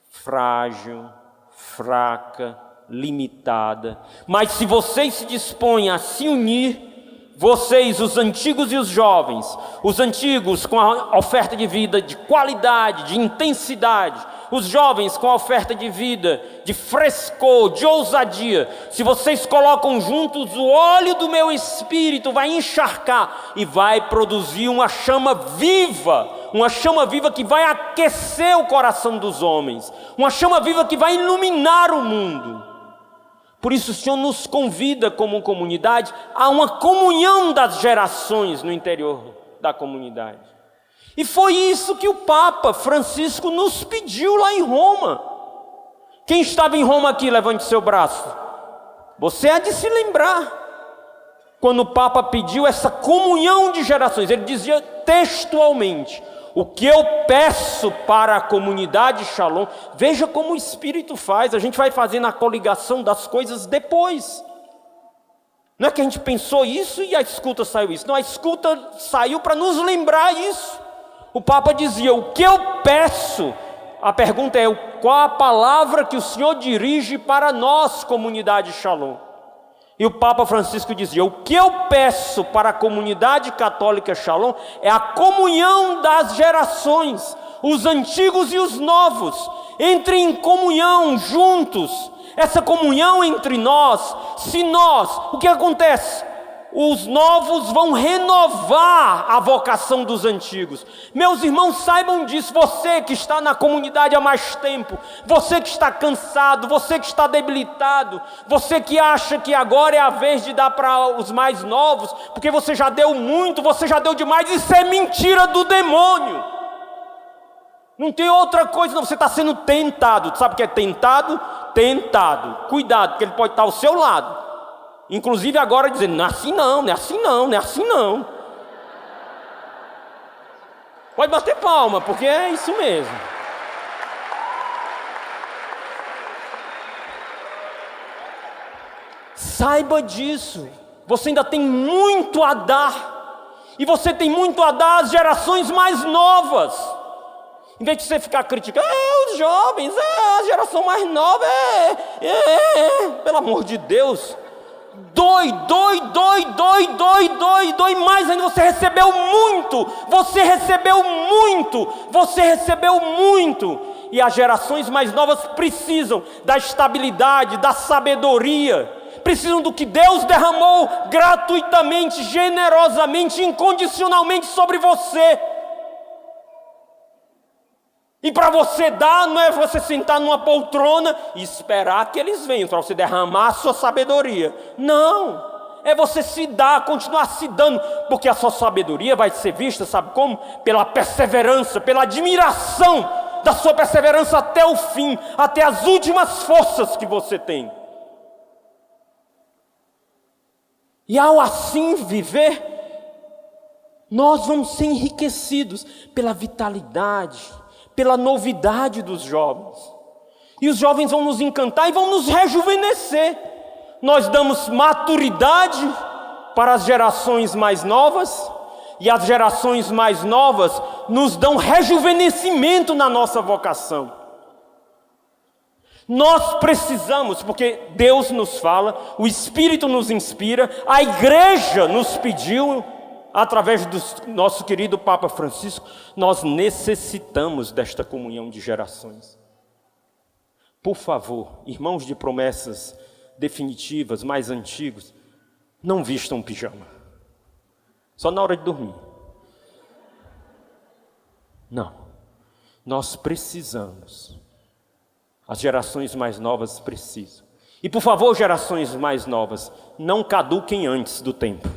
Frágil, fraca, limitada. Mas se vocês se dispõem a se unir, vocês, os antigos e os jovens, os antigos com a oferta de vida de qualidade, de intensidade, os jovens com a oferta de vida de frescor, de ousadia, se vocês colocam juntos o óleo do meu espírito, vai encharcar e vai produzir uma chama viva que vai aquecer o coração dos homens, uma chama viva que vai iluminar o mundo. Por isso o Senhor nos convida como comunidade a uma comunhão das gerações no interior da comunidade. E foi isso que o Papa Francisco nos pediu lá em Roma. Quem estava em Roma aqui, levante seu braço. Você há de se lembrar, quando o Papa pediu essa comunhão de gerações, ele dizia textualmente: o que eu peço para a comunidade Shalom, veja como o Espírito faz, a gente vai fazendo a coligação das coisas depois. Não é que a gente pensou isso e a escuta saiu isso, não, a escuta saiu para nos lembrar isso. O Papa dizia: o que eu peço, a pergunta é: qual a palavra que o Senhor dirige para nós, comunidade Shalom? E o Papa Francisco dizia: o que eu peço para a comunidade católica Shalom é a comunhão das gerações, os antigos e os novos, entrem em comunhão juntos. Essa comunhão entre nós, o que acontece? Os novos vão renovar a vocação dos antigos. Meus irmãos, saibam disso. Você que está na comunidade há mais tempo, você que está cansado, você que está debilitado, você que acha que agora é a vez de dar para os mais novos, porque você já deu muito, você já deu demais, isso é mentira do demônio. Não tem outra coisa, não. Você está sendo tentado. Sabe o que é tentado? Tentado. Cuidado, porque ele pode estar ao seu lado. Inclusive agora dizendo: não é assim não, não é assim não, não é assim não. Pode bater palma, porque é isso mesmo. Saiba disso. Você ainda tem muito a dar. E você tem muito a dar às gerações mais novas. Em vez de você ficar criticando: os jovens, a geração mais nova, pelo amor de Deus. Dói mais ainda. Você recebeu muito. E as gerações mais novas precisam da estabilidade, da sabedoria, precisam do que Deus derramou gratuitamente, generosamente, incondicionalmente sobre você. E para você dar, não é você sentar numa poltrona e esperar que eles venham para você derramar a sua sabedoria. Não, é você se dar, continuar se dando, porque a sua sabedoria vai ser vista, sabe como? Pela perseverança, pela admiração da sua perseverança até o fim, até as últimas forças que você tem. E ao assim viver, nós vamos ser enriquecidos pela vitalidade, pela novidade dos jovens. E os jovens vão nos encantar e vão nos rejuvenescer. Nós damos maturidade para as gerações mais novas, e as gerações mais novas nos dão rejuvenescimento na nossa vocação. Nós precisamos, porque Deus nos fala, o Espírito nos inspira, a igreja nos pediu, através do nosso querido Papa Francisco, nós necessitamos desta comunhão de gerações. Por favor, irmãos de promessas definitivas, mais antigos, não vistam pijama. Só na hora de dormir. Não. Nós precisamos. As gerações mais novas precisam. E por favor, gerações mais novas, não caduquem antes do tempo.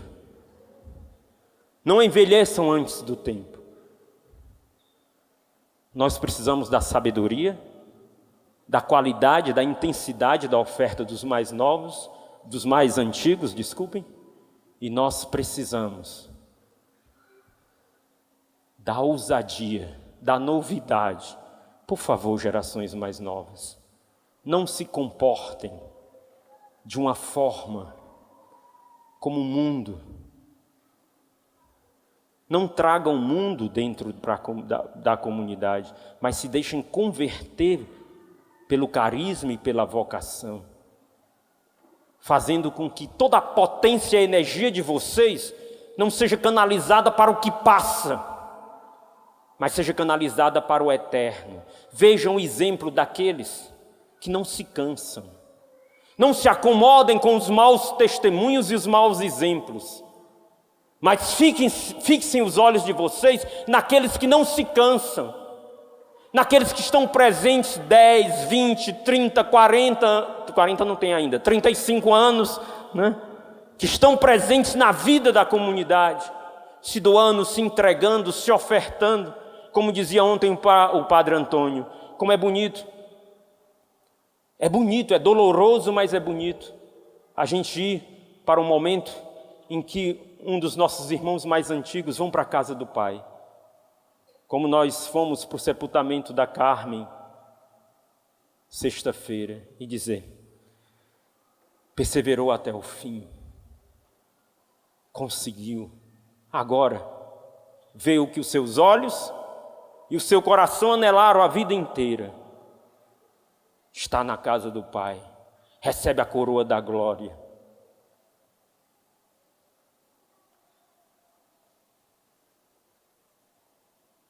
Não envelheçam antes do tempo. Nós precisamos da sabedoria, da qualidade, da intensidade da oferta dos mais novos, dos mais antigos, desculpem. E nós precisamos da ousadia, da novidade. Por favor, gerações mais novas, não se comportem de uma forma como o mundo. Não tragam o mundo dentro da comunidade, mas se deixem converter pelo carisma e pela vocação, fazendo com que toda a potência e a energia de vocês não seja canalizada para o que passa, mas seja canalizada para o eterno. Vejam o exemplo daqueles que não se cansam, não se acomodem com os maus testemunhos e os maus exemplos, mas fixem os olhos de vocês naqueles que não se cansam, naqueles que estão presentes 10, 20, 30, 40 não tem ainda, 35 anos, né? Que estão presentes na vida da comunidade, se doando, se entregando, se ofertando, como dizia ontem o Padre Antônio. Como é bonito, é doloroso, mas é bonito a gente ir para um momento em que um dos nossos irmãos mais antigos vão para a casa do Pai, como nós fomos para o sepultamento da Carmen sexta-feira, e dizer: perseverou até o fim, conseguiu, agora vê o que os seus olhos e o seu coração anelaram a vida inteira, está na casa do Pai, recebe a coroa da glória.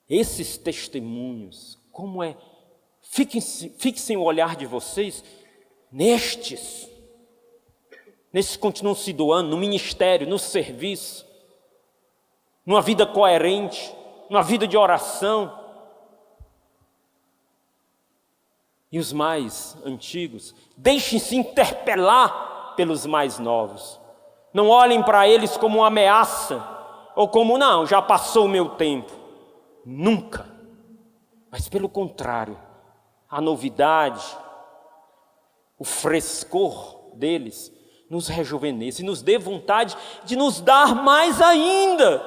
Esses testemunhos, como é? Fixem o olhar de vocês nestes que continuam se doando no ministério, no serviço, numa vida coerente, numa vida de oração. E os mais antigos, deixem-se interpelar pelos mais novos. Não olhem para eles como uma ameaça, ou como, não, já passou o meu tempo. Nunca. Mas pelo contrário, a novidade, o frescor deles nos rejuvenesce, nos dê vontade de nos dar mais ainda.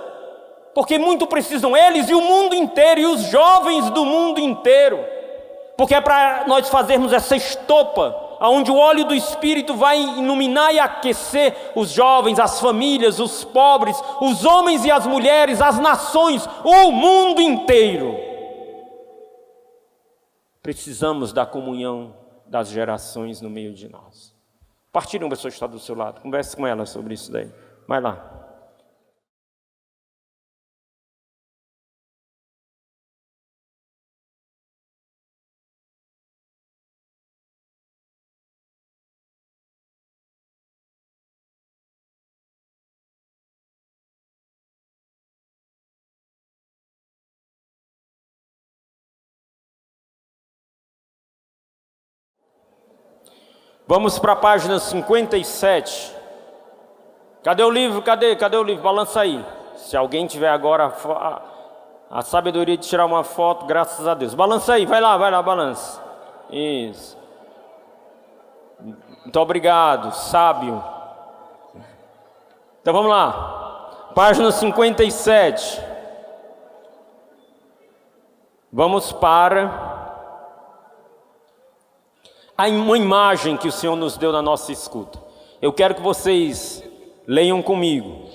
Porque muito precisam eles e o mundo inteiro, e os jovens do mundo inteiro. Porque é para nós fazermos essa estopa, onde o óleo do Espírito vai iluminar e aquecer os jovens, as famílias, os pobres, os homens e as mulheres, as nações, o mundo inteiro. Precisamos da comunhão das gerações no meio de nós. Partilhe uma pessoa que está do seu lado, converse com ela sobre isso daí. Vai lá. Vamos para a página 57. Cadê o livro? Cadê o livro? Balança aí. Se alguém tiver agora a sabedoria de tirar uma foto, graças a Deus. Balança aí, vai lá, balança. Isso. Muito obrigado, sábio. Então vamos lá. Página 57. Vamos para uma imagem que o Senhor nos deu na nossa escuta. Eu quero que vocês leiam comigo.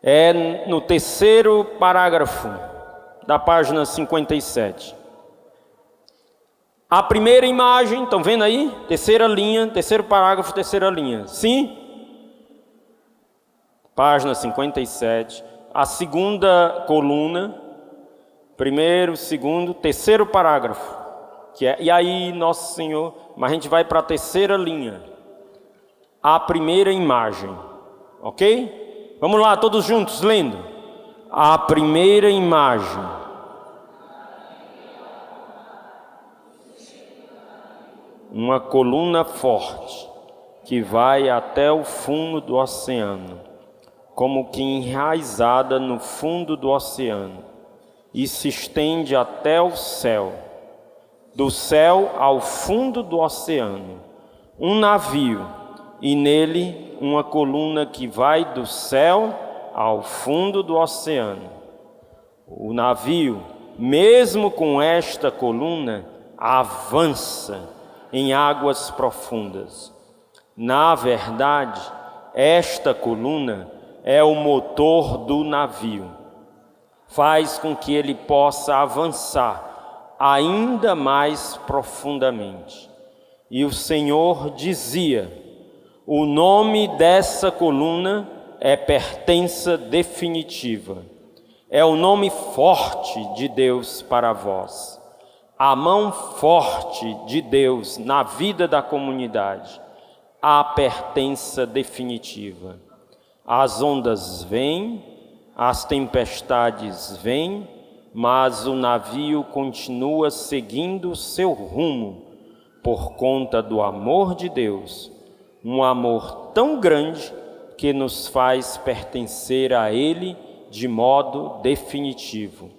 É no terceiro parágrafo da página 57. A primeira imagem, estão vendo aí? Terceira linha, terceiro parágrafo, terceira linha. Sim? Página 57. A segunda coluna, primeiro, segundo, terceiro parágrafo. E aí, Nosso Senhor, mas a gente vai para a terceira linha, a primeira imagem, ok? Vamos lá, todos juntos, lendo. A primeira imagem. Uma coluna forte, que vai até o fundo do oceano, como que enraizada no fundo do oceano, e se estende até o céu. Do céu ao fundo do oceano, um navio, e nele uma coluna que vai do céu ao fundo do oceano. O navio, mesmo com esta coluna, avança em águas profundas. Na verdade, esta coluna é o motor do navio. Faz com que ele possa avançar ainda mais profundamente. E o Senhor dizia: o nome dessa coluna é pertença definitiva. É o nome forte de Deus para vós. A mão forte de Deus na vida da comunidade. A pertença definitiva. As ondas vêm, as tempestades vêm, mas o navio continua seguindo seu rumo por conta do amor de Deus, um amor tão grande que nos faz pertencer a Ele de modo definitivo.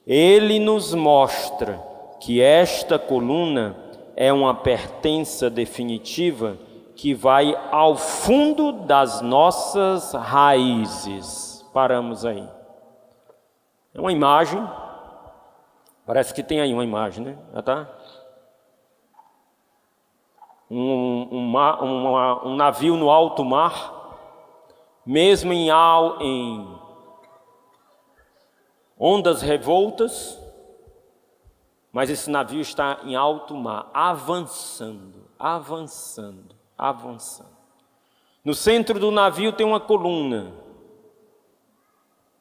Ele nos mostra que esta coluna é uma pertença definitiva que vai ao fundo das nossas raízes. Paramos aí. É uma imagem, parece que tem aí uma imagem, né? Já tá? Um navio no alto mar, mesmo em ondas revoltas, mas esse navio está em alto mar, avançando. No centro do navio tem uma coluna.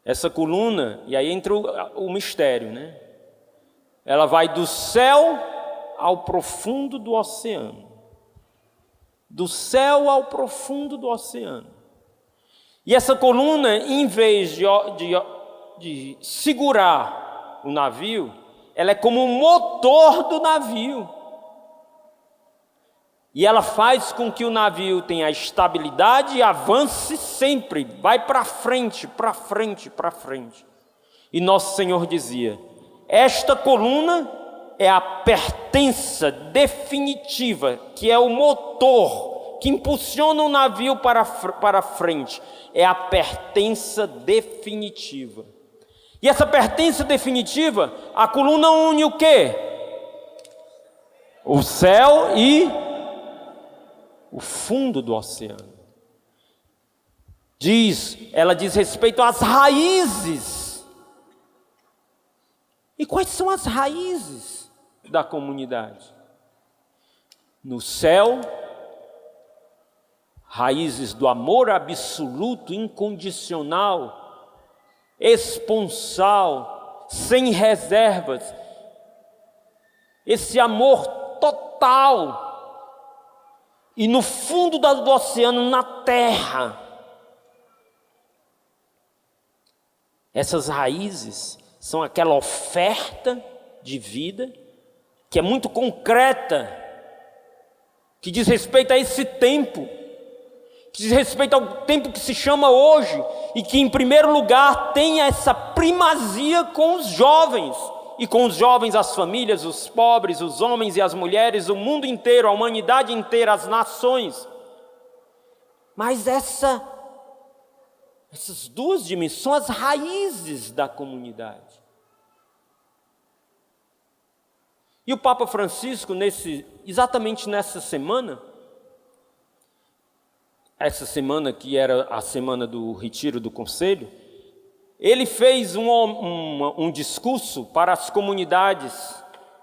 Essa coluna, e aí entra o mistério, né? Ela vai do céu ao profundo do oceano. Do céu ao profundo do oceano. E essa coluna, em vez de segurar o navio, ela é como o motor do navio. E ela faz com que o navio tenha estabilidade e avance sempre, vai para frente, para frente, para frente. E nosso Senhor dizia: esta coluna é a pertença definitiva, que é o motor que impulsiona o navio para frente. É a pertença definitiva. E essa pertença definitiva, a coluna une o quê? O céu e o fundo do oceano. Ela diz respeito às raízes. E quais são as raízes da comunidade? No céu, raízes do amor absoluto, incondicional, esponsal, sem reservas. Esse amor total. E no fundo do oceano, na terra, essas raízes são aquela oferta de vida que é muito concreta, que diz respeito a esse tempo, que diz respeito ao tempo que se chama hoje, e que em primeiro lugar tem essa primazia com os jovens, e com os jovens as famílias, os pobres, os homens e as mulheres, o mundo inteiro, a humanidade inteira, as nações. Mas essas duas dimensões são as raízes da comunidade. E o Papa Francisco, exatamente nessa semana, essa semana que era a semana do retiro do conselho, ele fez um discurso para as comunidades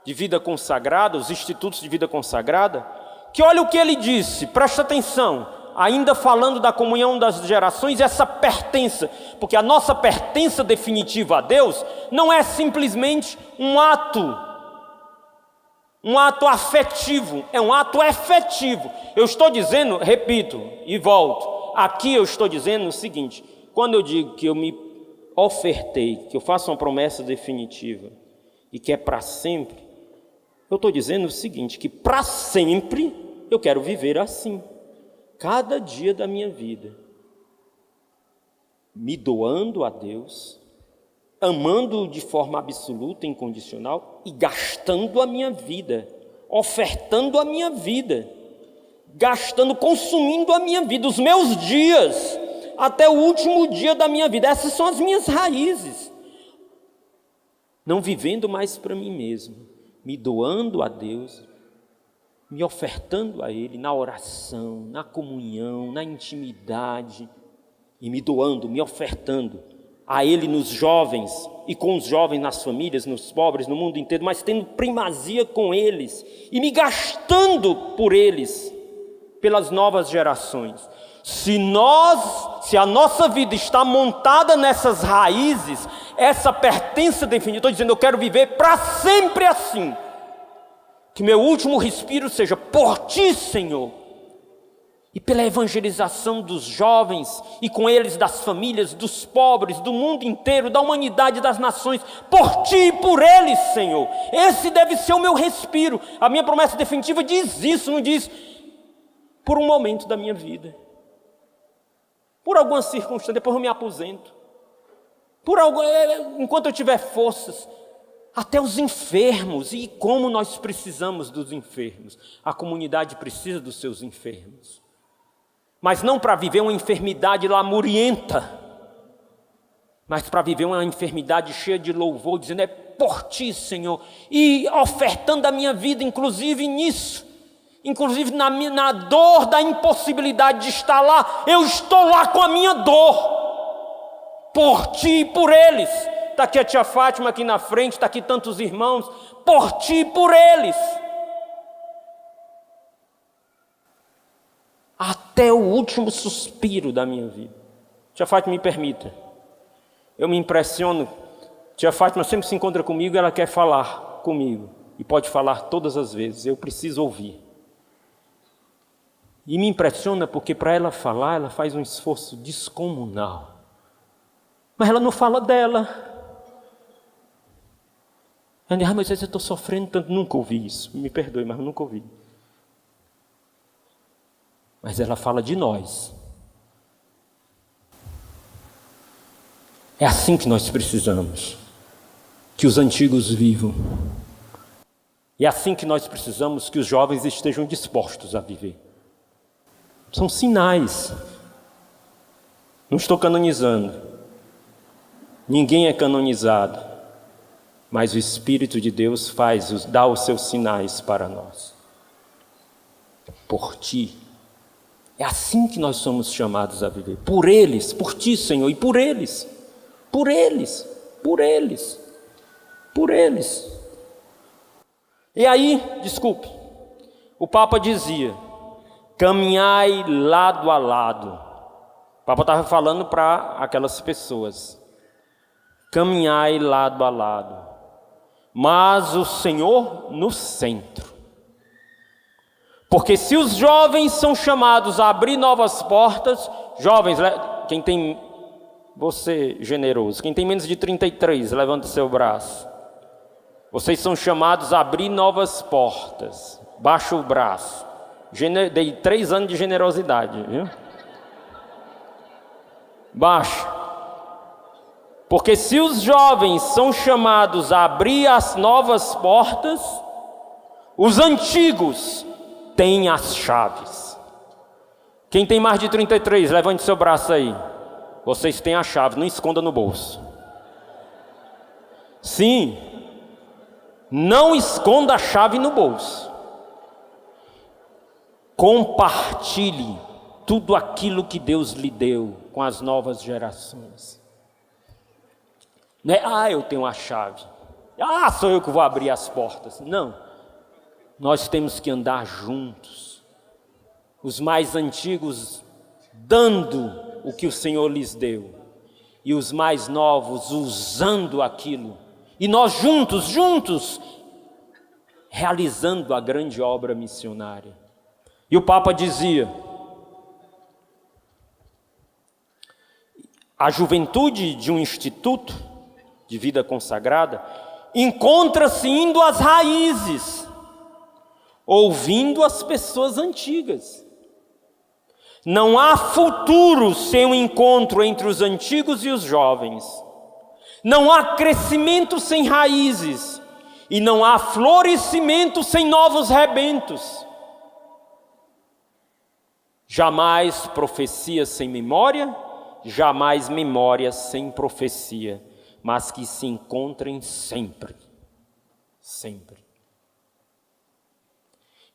de vida consagrada, os institutos de vida consagrada, que olha o que ele disse, presta atenção, ainda falando da comunhão das gerações, essa pertença, porque a nossa pertença definitiva a Deus não é simplesmente um ato afetivo, é um ato efetivo. Eu estou dizendo, repito e volto, aqui eu estou dizendo o seguinte: quando eu digo que eu me ofertei, que eu faço uma promessa definitiva e que é para sempre, eu estou dizendo o seguinte, que para sempre eu quero viver assim, cada dia da minha vida, me doando a Deus, amando-o de forma absoluta e incondicional e gastando a minha vida, ofertando a minha vida, consumindo a minha vida, os meus dias, até o último dia da minha vida. Essas são as minhas raízes. Não vivendo mais para mim mesmo, me doando a Deus, me ofertando a Ele na oração, na comunhão, na intimidade, e me doando, me ofertando a Ele nos jovens, e com os jovens nas famílias, nos pobres, no mundo inteiro, mas tendo primazia com eles, e me gastando por eles, pelas novas gerações. Se a nossa vida está montada nessas raízes, essa pertença definida, estou dizendo, eu quero viver para sempre assim, que meu último respiro seja por Ti, Senhor, e pela evangelização dos jovens, e com eles das famílias, dos pobres, do mundo inteiro, da humanidade, das nações, por Ti e por eles, Senhor. Esse deve ser o meu respiro. A minha promessa definitiva diz isso, não diz por um momento da minha vida, por alguma circunstância, depois eu me aposento, enquanto eu tiver forças. Até os enfermos, e como nós precisamos dos enfermos. A comunidade precisa dos seus enfermos, mas não para viver uma enfermidade lamurienta, mas para viver uma enfermidade cheia de louvor, dizendo, é por Ti, Senhor, e ofertando a minha vida, inclusive nisso, inclusive na dor da impossibilidade de estar lá, eu estou lá com a minha dor, por Ti e por eles. Está aqui a tia Fátima aqui na frente, está aqui tantos irmãos, por Ti e por eles. Até o último suspiro da minha vida. Tia Fátima, me permita. Eu me impressiono. Tia Fátima sempre se encontra comigo e ela quer falar comigo. E pode falar todas as vezes. Eu preciso ouvir. E me impressiona porque para ela falar, ela faz um esforço descomunal. Mas ela não fala dela. Ela diz, mas eu estou sofrendo tanto. Nunca ouvi isso. Me perdoe, mas eu nunca ouvi. Mas ela fala de nós. É assim que nós precisamos. Que os antigos vivam. E é assim que nós precisamos que os jovens estejam dispostos a viver. São sinais. Não estou canonizando. Ninguém é canonizado. Mas o Espírito de Deus dá os seus sinais para nós. Por ti. É assim que nós somos chamados a viver. Por eles, por ti, Senhor, e por eles. Por eles, por eles, por eles. E aí, desculpe, o Papa dizia, caminhai lado a lado. O Papa estava falando para aquelas pessoas. Caminhai lado a lado. Mas o Senhor no centro. Porque se os jovens são chamados a abrir novas portas, jovens, quem tem, você generoso, quem tem menos de 33, levanta seu braço. Vocês são chamados a abrir novas portas. Baixa o braço. Dei 3 anos de generosidade, viu? Baixa. Porque se os jovens são chamados a abrir as novas portas, os antigos têm as chaves. Quem tem mais de 33, levante seu braço aí. Vocês têm a chave, não esconda no bolso. Sim, não esconda a chave no bolso. Compartilhe tudo aquilo que Deus lhe deu com as novas gerações. Não é, eu tenho a chave. Sou eu que vou abrir as portas. Não. Nós temos que andar juntos. Os mais antigos dando o que o Senhor lhes deu. E os mais novos usando aquilo. E nós juntos, realizando a grande obra missionária. E o Papa dizia, a juventude de um instituto de vida consagrada encontra-se indo às raízes, ouvindo as pessoas antigas. Não há futuro sem o encontro entre os antigos e os jovens. Não há crescimento sem raízes. E não há florescimento sem novos rebentos. Jamais profecia sem memória, jamais memória sem profecia, mas que se encontrem sempre. Sempre.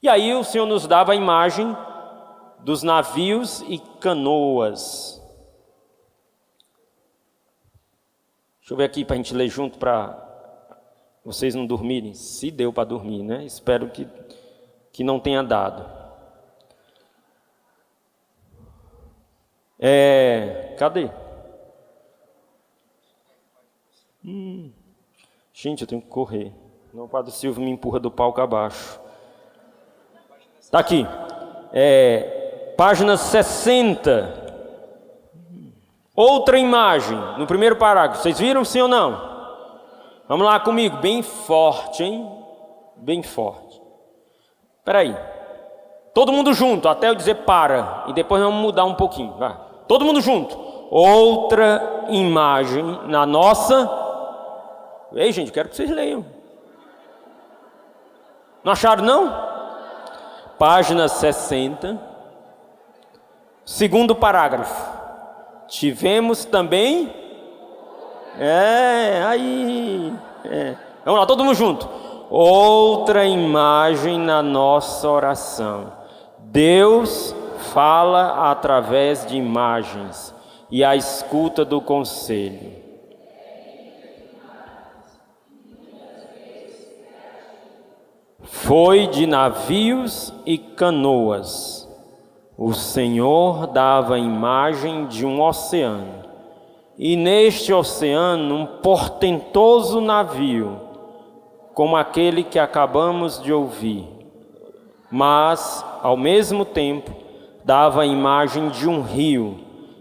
E aí o Senhor nos dava a imagem dos navios e canoas. Deixa eu ver aqui para a gente ler junto, para vocês não dormirem. Se deu para dormir, né? Espero que não tenha dado. Cadê? Gente, eu tenho que correr. Não, o Padre Silvio me empurra do palco abaixo. Está aqui. Página 60. Outra imagem, no primeiro parágrafo. Vocês viram, sim ou não? Vamos lá comigo, bem forte, hein? Bem forte. Espera aí. Todo mundo junto, até eu dizer para. E depois vamos mudar um pouquinho. Vai. Todo mundo junto. Outra imagem na nossa... Ei, gente, quero que vocês leiam. Não acharam, não? Página 60. Segundo parágrafo. Tivemos também... Vamos lá, todo mundo junto. Outra imagem na nossa oração. Deus fala através de imagens e a escuta do conselho. Foi de navios e canoas. O Senhor dava a imagem de um oceano E neste oceano um portentoso navio, como aquele que acabamos de ouvir, mas, ao mesmo tempo, dava a imagem de um rio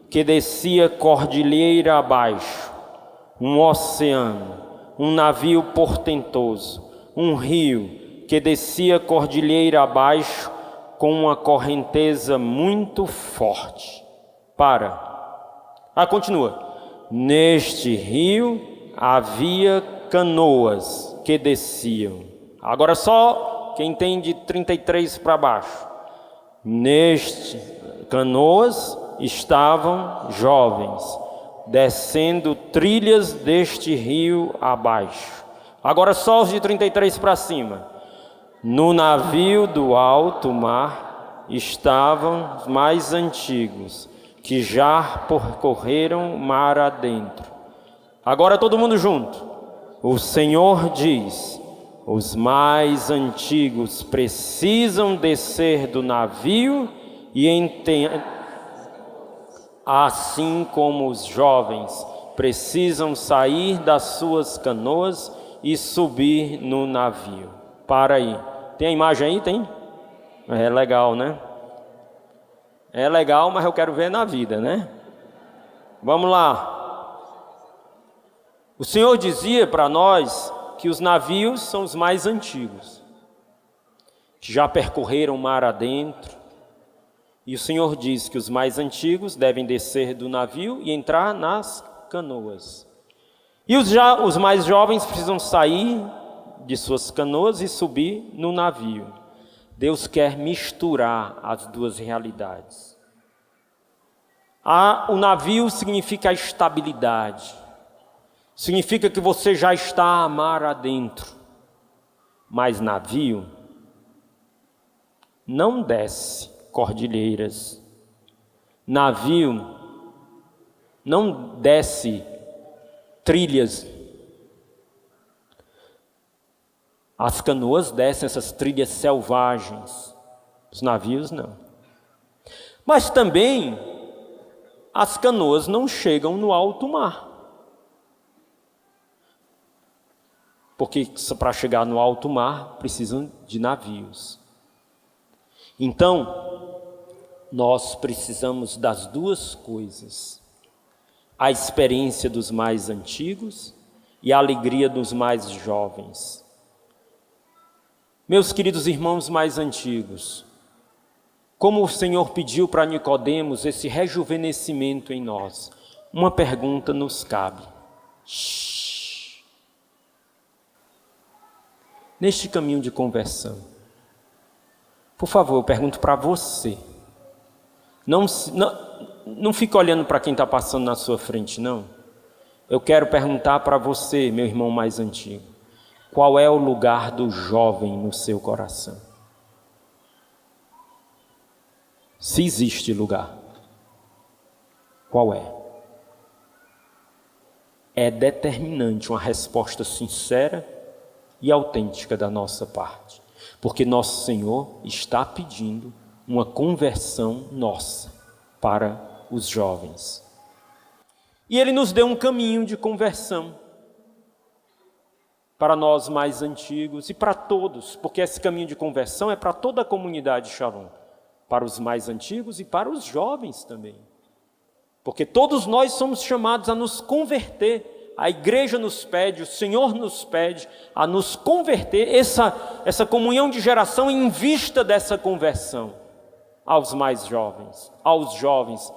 que descia cordilheira abaixo, um oceano, um navio portentoso, um rio que descia cordilheira abaixo com uma correnteza muito forte. Continua. Neste rio havia canoas que desciam. Agora só quem tem de 33 para baixo. Neste canoas estavam jovens, descendo trilhas deste rio abaixo. Agora só os de 33 para cima. No navio do alto mar estavam os mais antigos, que já percorreram mar adentro. Agora todo mundo junto. O Senhor diz: os mais antigos precisam descer do navio e assim como os jovens precisam sair das suas canoas e subir no navio. Para aí. Tem a imagem aí? Tem? É legal, né? É legal, mas eu quero ver na vida, né? Vamos lá. O Senhor dizia para nós que os navios são os mais antigos, que já percorreram o mar adentro. E o Senhor diz que os mais antigos devem descer do navio e entrar nas canoas. E os mais jovens precisam sair de suas canoas e subir no navio. Deus quer misturar as duas realidades. O navio significa a estabilidade. Significa que você já está a mar adentro. Mas navio não desce cordilheiras. Navio não desce trilhas. As canoas descem essas trilhas selvagens. Os navios não. Mas também as canoas não chegam no alto mar. Porque para chegar no alto mar precisam de navios. Então, nós precisamos das duas coisas: a experiência dos mais antigos e a alegria dos mais jovens. Meus queridos irmãos mais antigos, como o Senhor pediu para Nicodemos esse rejuvenescimento em nós, uma pergunta nos cabe. Neste caminho de conversão, por favor, eu pergunto para você. Não fique olhando para quem está passando na sua frente, não. Eu quero perguntar para você, meu irmão mais antigo. Qual é o lugar do jovem no seu coração? Se existe lugar, qual é? É determinante uma resposta sincera e autêntica da nossa parte, porque nosso Senhor está pedindo uma conversão nossa para os jovens. E Ele nos deu um caminho de conversão para nós mais antigos e para todos, porque esse caminho de conversão é para toda a comunidade Shalom, para os mais antigos e para os jovens também, porque todos nós somos chamados a nos converter. A igreja nos pede, o Senhor nos pede a nos converter, essa comunhão de geração em vista dessa conversão aos mais jovens, aos jovens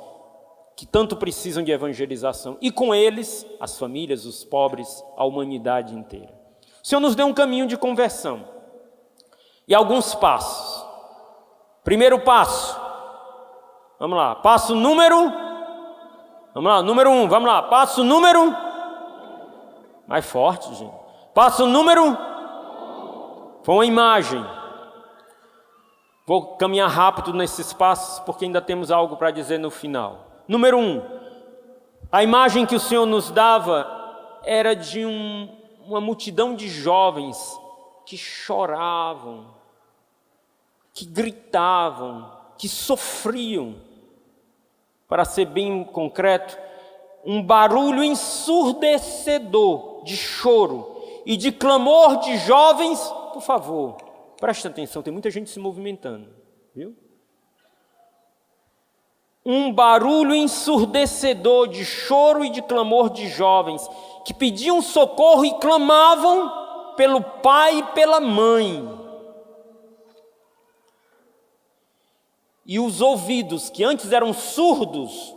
que tanto precisam de evangelização, e com eles, as famílias, os pobres, a humanidade inteira. O Senhor nos deu um caminho de conversão e alguns passos. Primeiro passo, vamos lá, passo número 1, vamos lá, passo número, mais forte, gente, passo número, foi uma imagem. Vou caminhar rápido nesses passos, porque ainda temos algo para dizer no final. Número 1, a imagem que o Senhor nos dava era de uma multidão de jovens que choravam, que gritavam, que sofriam. Para ser bem concreto, um barulho ensurdecedor de choro e de clamor de jovens. Por favor, preste atenção, tem muita gente se movimentando, viu? Um barulho ensurdecedor de choro e de clamor de jovens que pediam socorro e clamavam pelo pai e pela mãe. E os ouvidos, que antes eram surdos,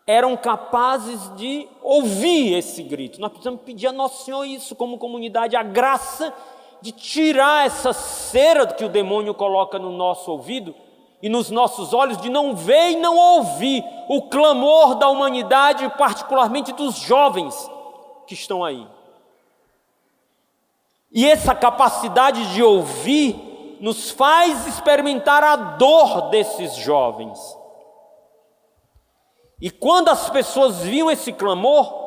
eram capazes de ouvir esse grito. Nós precisamos pedir a Nosso Senhor isso como comunidade, a graça de tirar essa cera que o demônio coloca no nosso ouvido e nos nossos olhos, de não ver e não ouvir o clamor da humanidade, particularmente dos jovens que estão aí. E essa capacidade de ouvir nos faz experimentar a dor desses jovens. E quando as pessoas viam esse clamor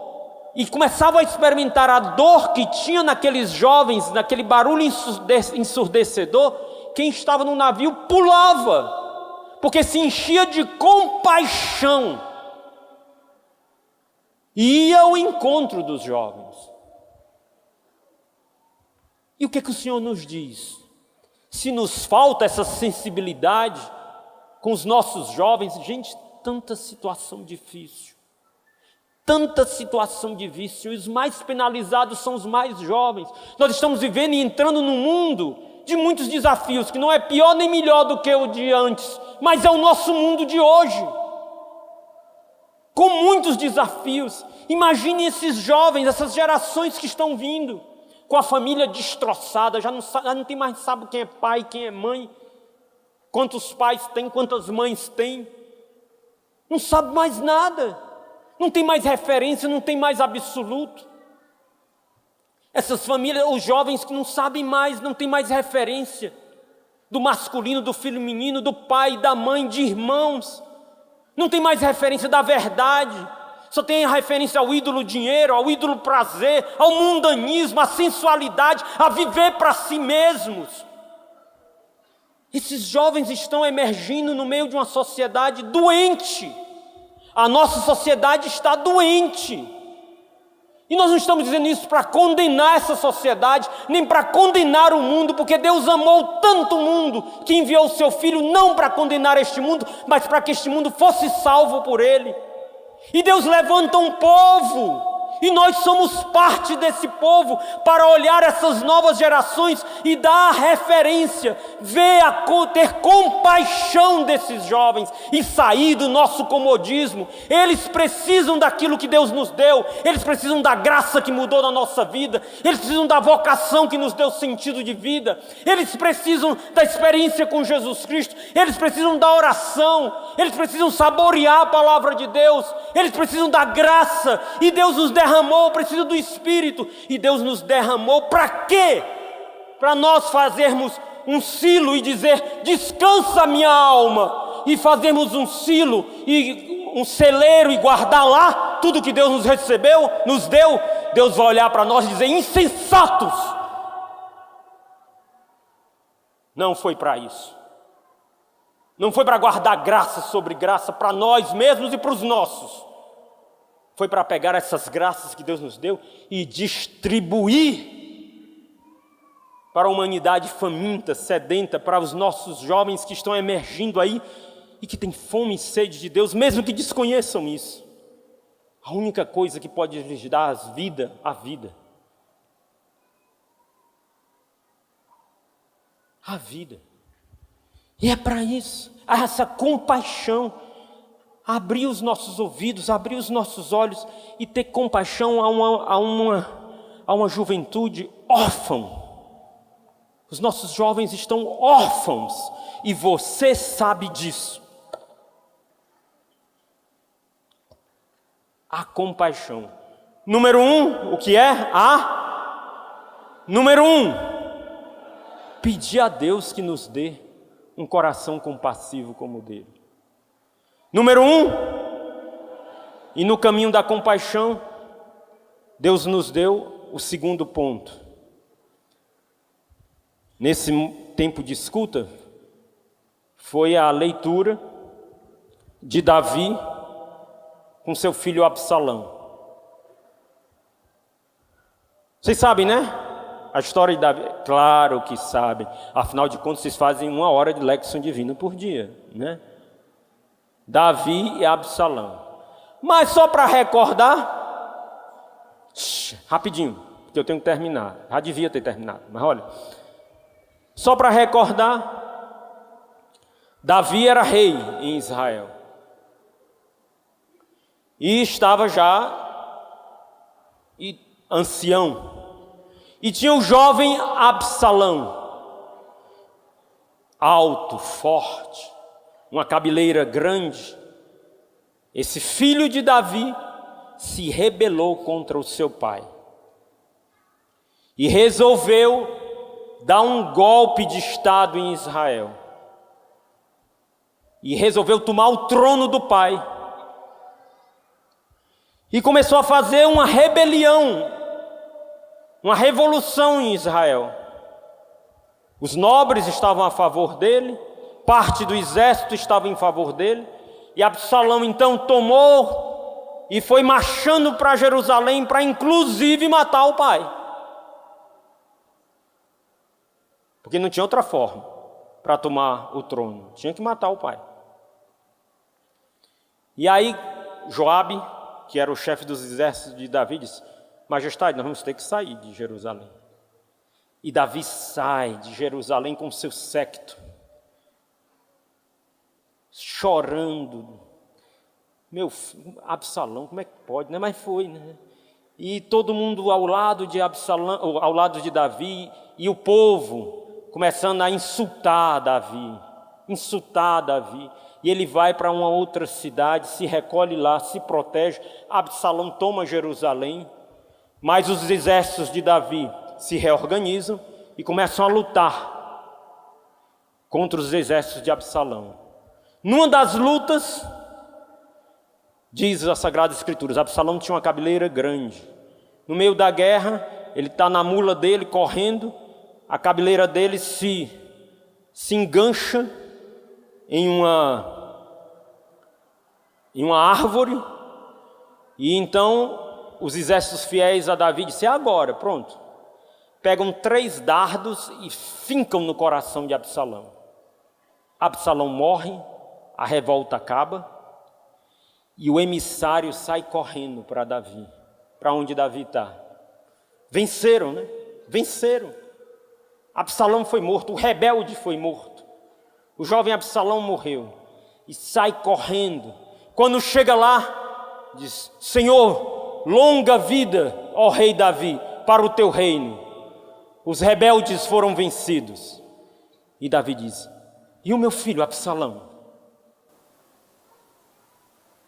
e começavam a experimentar a dor que tinha naqueles jovens, naquele barulho ensurdecedor, quem estava no navio pulava, porque se enchia de compaixão e ia ao encontro dos jovens. E o que o Senhor nos diz? Se nos falta essa sensibilidade com os nossos jovens, gente, tanta situação difícil, e os mais penalizados são os mais jovens. Nós estamos vivendo e entrando num mundo de muitos desafios, que não é pior nem melhor do que o de antes, mas é o nosso mundo de hoje, com muitos desafios. Imagine esses jovens, essas gerações que estão vindo, com a família destroçada, já não tem mais, sabe quem é pai, quem é mãe, quantos pais tem, quantas mães tem, não sabe mais nada, não tem mais referência, não tem mais absoluto. Essas famílias, os jovens que não sabem mais, não tem mais referência do masculino, do filho menino, do pai, da mãe, de irmãos, não tem mais referência da verdade, só tem a referência ao ídolo dinheiro, ao ídolo prazer, ao mundanismo, à sensualidade, a viver para si mesmos. Esses jovens estão emergindo no meio de uma sociedade doente. A nossa sociedade está doente. E nós não estamos dizendo isso para condenar essa sociedade, nem para condenar o mundo, porque Deus amou tanto o mundo que enviou o seu Filho não para condenar este mundo, mas para que este mundo fosse salvo por Ele. E Deus levanta um povo, e nós somos parte desse povo, para olhar essas novas gerações e dar referência, ter compaixão desses jovens e sair do nosso comodismo. Eles precisam daquilo que Deus nos deu, eles precisam da graça que mudou na nossa vida, eles precisam da vocação que nos deu sentido de vida, eles precisam da experiência com Jesus Cristo, eles precisam da oração, eles precisam saborear a palavra de Deus, eles precisam da graça, e Deus nos derramou, precisa do Espírito, e Deus nos derramou para quê? Para nós fazermos um silo e dizer: descansa minha alma, e fazermos um silo e um celeiro e guardar lá tudo que Deus nos recebeu, nos deu. Deus vai olhar para nós e dizer: insensatos. Não foi para isso, não foi para guardar graça sobre graça para nós mesmos e para os nossos. Foi para pegar essas graças que Deus nos deu e distribuir para a humanidade faminta, sedenta, para os nossos jovens que estão emergindo aí e que têm fome e sede de Deus, mesmo que desconheçam isso. A única coisa que pode lhes dar a vida. A vida. E é para isso, essa compaixão, abrir os nossos ouvidos, abrir os nossos olhos e ter compaixão a uma juventude órfã. Os nossos jovens estão órfãos e você sabe disso. A compaixão. Número 1, o que é? Número 1, pedir a Deus que nos dê um coração compassivo como o dele. Número 1, e no caminho da compaixão, Deus nos deu o segundo ponto. Nesse tempo de escuta, foi a leitura de Davi com seu filho Absalão. Vocês sabem, né? A história de Davi, claro que sabem. Afinal de contas, vocês fazem 1 hora de Lexão Divina por dia, né? Davi e Absalão. Mas só para recordar, rapidinho, porque eu tenho que terminar. Já devia ter terminado, mas olha. Só para recordar, Davi era rei em Israel. E estava já ancião. E tinha o jovem Absalão, alto, forte, uma cabeleira grande. Esse filho de Davi se rebelou contra o seu pai e resolveu dar um golpe de estado em Israel. E resolveu tomar o trono do pai. E começou a fazer uma rebelião, uma revolução em Israel. Os nobres estavam a favor dele, parte do exército estava em favor dele, e Absalão então tomou e foi marchando para Jerusalém para inclusive matar o pai. Porque não tinha outra forma para tomar o trono, tinha que matar o pai. E aí Joabe, que era o chefe dos exércitos de Davi, disse: Majestade, nós vamos ter que sair de Jerusalém. E Davi sai de Jerusalém com seu séquito, chorando. Meu filho, Absalão, como é que pode, né? Mas foi, né? E todo mundo ao lado de Absalão, ao lado de Davi, e o povo começando a insultar Davi. E ele vai para uma outra cidade, se recolhe lá, se protege. Absalão toma Jerusalém, mas os exércitos de Davi se reorganizam e começam a lutar contra os exércitos de Absalão. Numa das lutas, diz a Sagrada Escritura, Absalão tinha uma cabeleira grande. No meio da guerra, ele está na mula dele correndo, a cabeleira dele se engancha em uma árvore, e então os exércitos fiéis a Davi disseram: agora, pronto. Pegam 3 dardos e fincam no coração de Absalão. Absalão morre, a revolta acaba, e o emissário sai correndo para Davi. Para onde Davi está? Venceram, né? Venceram. Absalão foi morto, o rebelde foi morto. O jovem Absalão morreu e sai correndo. Quando chega lá, diz: Senhor, longa vida, ó rei Davi, para o teu reino. Os rebeldes foram vencidos. E Davi diz: e o meu filho Absalão?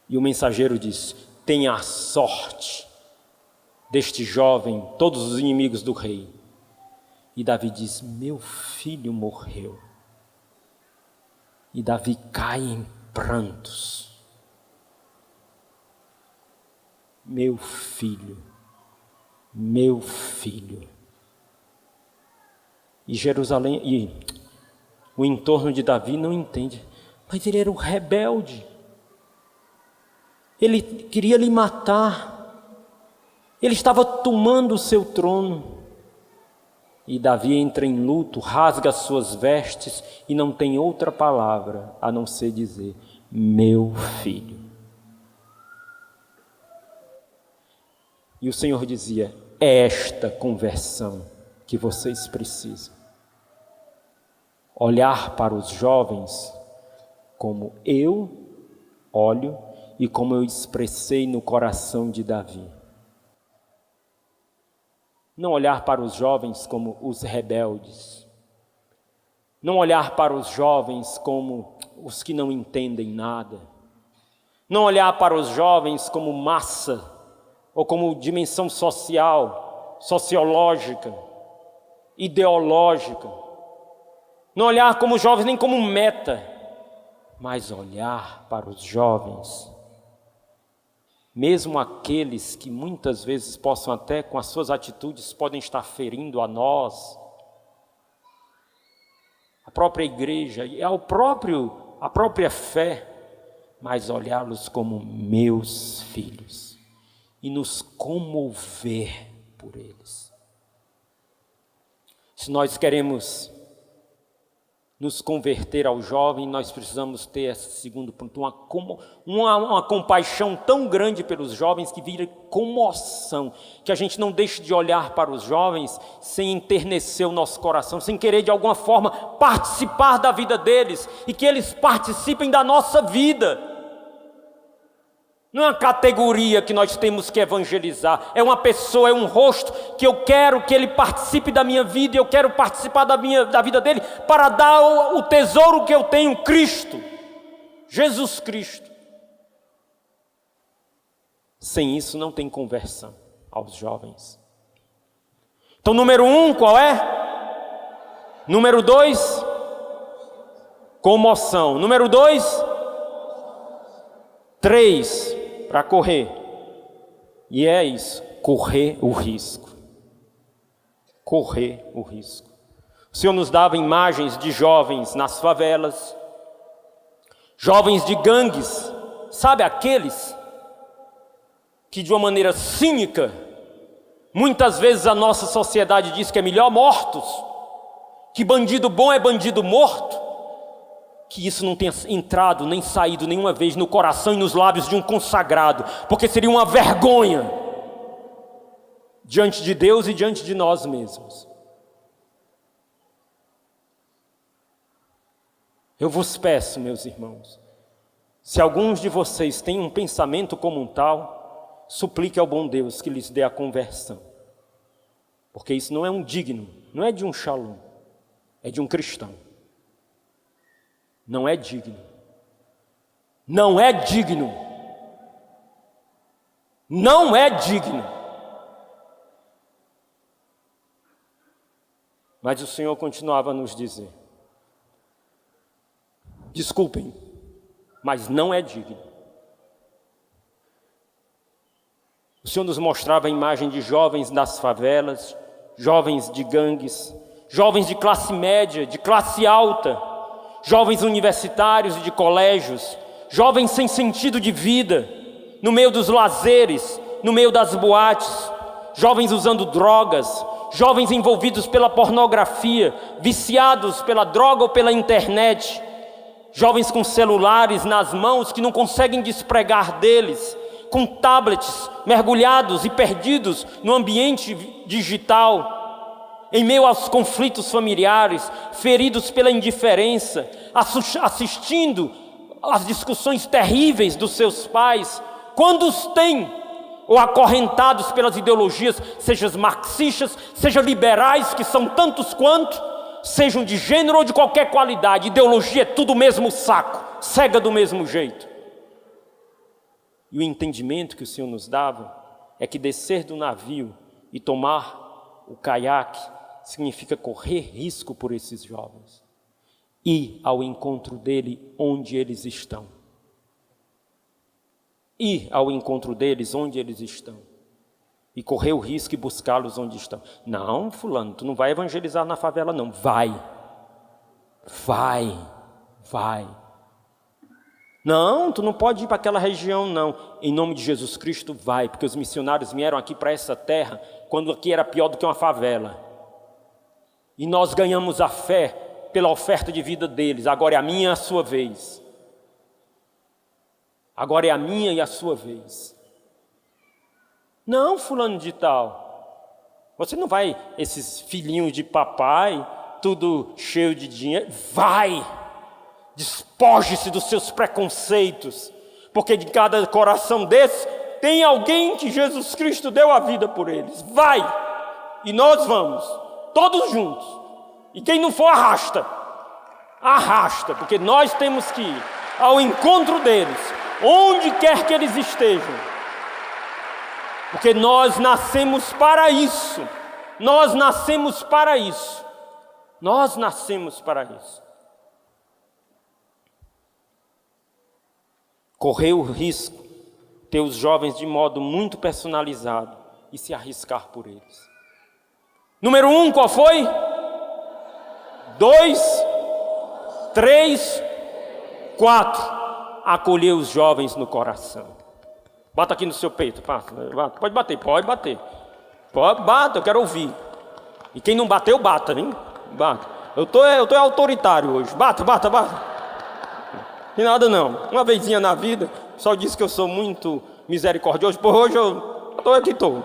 E o mensageiro diz: tenha a sorte deste jovem, todos os inimigos do rei. E Davi diz: meu filho morreu. E Davi cai em prantos. Meu filho, meu filho. E Jerusalém, e o entorno de Davi não entende, mas ele era um rebelde. Ele queria lhe matar. Ele estava tomando o seu trono. E Davi entra em luto, rasga as suas vestes e não tem outra palavra a não ser dizer: meu filho. E o Senhor dizia: é esta conversão que vocês precisam. Olhar para os jovens como eu olho e como eu expressei no coração de Davi. Não olhar para os jovens como os rebeldes. Não olhar para os jovens como os que não entendem nada. Não olhar para os jovens como massa ou como dimensão social, sociológica, ideológica. Não olhar como jovens nem como meta, mas olhar para os jovens, mesmo aqueles que muitas vezes possam até com as suas atitudes podem estar ferindo a nós, a própria igreja e a própria fé, mas olhá-los como meus filhos e nos comover por eles. Se nós queremos nos converter ao jovem, nós precisamos ter esse segundo ponto, uma compaixão tão grande pelos jovens que vira comoção, que a gente não deixe de olhar para os jovens sem enternecer o nosso coração, sem querer de alguma forma participar da vida deles e que eles participem da nossa vida. Não é uma categoria que nós temos que evangelizar, é uma pessoa, é um rosto que eu quero que ele participe da minha vida e eu quero participar da vida dele para dar o tesouro que eu tenho, Cristo, Jesus Cristo. Sem isso não tem conversão aos jovens. Então, número 1, qual é? Número 2, comoção. Número 2, 3, para correr. E é isso, correr o risco. Correr o risco. O Senhor nos dava imagens de jovens nas favelas, jovens de gangues, sabe aqueles que de uma maneira cínica, muitas vezes a nossa sociedade diz que é melhor mortos, que bandido bom é bandido morto, que isso não tenha entrado nem saído nenhuma vez no coração e nos lábios de um consagrado, porque seria uma vergonha diante de Deus e diante de nós mesmos. Eu vos peço, meus irmãos, se alguns de vocês têm um pensamento como um tal, suplique ao bom Deus que lhes dê a conversão, porque isso não é um digno, não é de um shalom, é de um cristão. Não é digno. Não é digno. Não é digno. Mas o Senhor continuava a nos dizer: desculpem, mas não é digno. O Senhor nos mostrava a imagem de jovens das favelas, jovens de gangues, jovens de classe média, de classe alta, jovens universitários e de colégios, jovens sem sentido de vida, no meio dos lazeres, no meio das boates, jovens usando drogas, jovens envolvidos pela pornografia, viciados pela droga ou pela internet, jovens com celulares nas mãos que não conseguem despregar deles, com tablets mergulhados e perdidos no ambiente digital, em meio aos conflitos familiares, feridos pela indiferença, assistindo às discussões terríveis dos seus pais, quando os têm, ou acorrentados pelas ideologias, sejam marxistas, sejam liberais, que são tantos quanto, sejam de gênero ou de qualquer qualidade, ideologia é tudo o mesmo saco, cega do mesmo jeito. E o entendimento que o Senhor nos dava é que descer do navio e tomar o caiaque significa correr risco por esses jovens, ir ao encontro dele onde eles estão. Ir ao encontro deles onde eles estão e correr o risco e buscá-los onde estão. Não, fulano, tu não vai evangelizar na favela não. Vai. Não, tu não pode ir para aquela região não. Em nome de Jesus Cristo, vai, porque os missionários vieram aqui para essa terra quando aqui era pior do que uma favela. E nós ganhamos a fé pela oferta de vida deles. Agora é a minha e a sua vez. Agora é a minha e a sua vez. Não, fulano de tal. Você não vai, esses filhinhos de papai, tudo cheio de dinheiro. Vai! Despoje-se dos seus preconceitos. Porque de cada coração desse, tem alguém que Jesus Cristo deu a vida por eles. Vai! E nós vamos. Todos juntos. E quem não for, arrasta. Arrasta, porque nós temos que ir ao encontro deles, onde quer que eles estejam. Porque nós nascemos para isso. Nós nascemos para isso. Nós nascemos para isso. Correr o risco, ter os jovens de modo muito personalizado e se arriscar por eles. Número 1, qual foi? 2, 3, 4. acolher os jovens no coração. Bata aqui no seu peito, bata. Pode bater, pode bater. Pode, bata, eu quero ouvir. E quem não bateu, bata, hein? Bata. Eu tô autoritário hoje. Bata. Tem nada não. Uma vezinha na vida, só disse que eu sou muito misericordioso. Por hoje eu tô aqui, tô.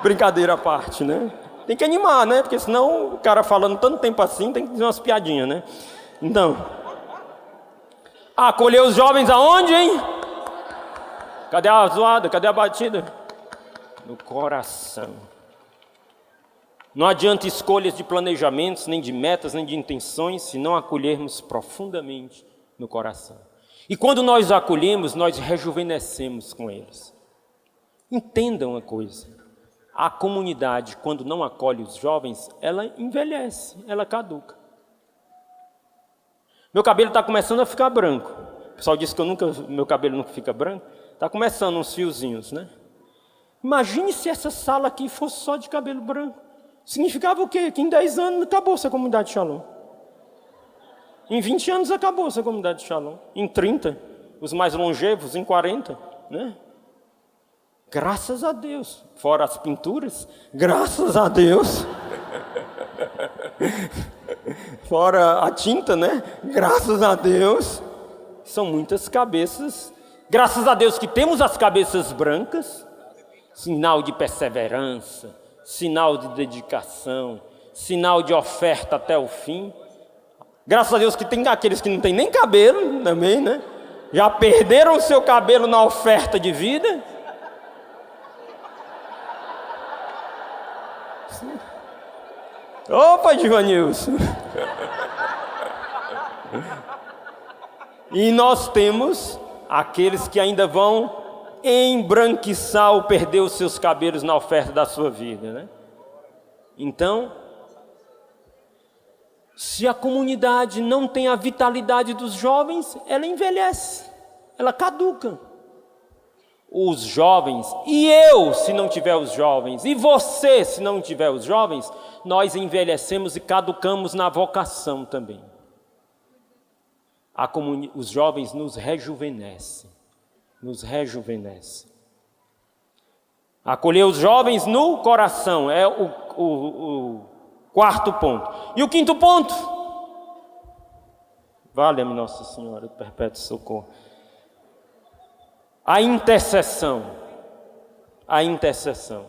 Brincadeira à parte, né? Tem que animar, né? Porque senão o cara falando tanto tempo assim, tem que dizer umas piadinhas, né? Então, acolher os jovens aonde, hein? Cadê a zoada? Cadê a batida? No coração. Não adianta escolhas de planejamentos, nem de metas, nem de intenções, se não acolhermos profundamente no coração. E quando nós acolhemos, nós rejuvenescemos com eles. Entendam uma coisa. A comunidade, quando não acolhe os jovens, ela envelhece, ela caduca. Meu cabelo está começando a ficar branco. O pessoal disse que meu cabelo nunca fica branco. Está começando uns fiozinhos, né? Imagine se essa sala aqui fosse só de cabelo branco. Significava o quê? Que em 10 anos acabou essa comunidade de Shalom. Em 20 anos acabou essa comunidade de Shalom. Em 30, os mais longevos, em 40, né? Graças a Deus. Fora as pinturas, graças a Deus. Fora a tinta, né? Graças a Deus. São muitas cabeças. Graças a Deus que temos as cabeças brancas. Sinal de perseverança, sinal de dedicação, sinal de oferta até o fim. Graças a Deus que tem aqueles que não tem nem cabelo também, né? Já perderam o seu cabelo na oferta de vida. Opa, Givanilson! E nós temos aqueles que ainda vão embranquiçar ou perder os seus cabelos na oferta da sua vida, né? Então, se a comunidade não tem a vitalidade dos jovens, ela envelhece, ela caduca. Os jovens, e eu se não tiver os jovens, e você se não tiver os jovens, nós envelhecemos e caducamos na vocação também. Os jovens nos rejuvenescem. Nos rejuvenesce. Acolher os jovens no coração é o quarto ponto. E o quinto ponto? Valha-me Nossa Senhora do Perpétuo Socorro. A intercessão. A intercessão.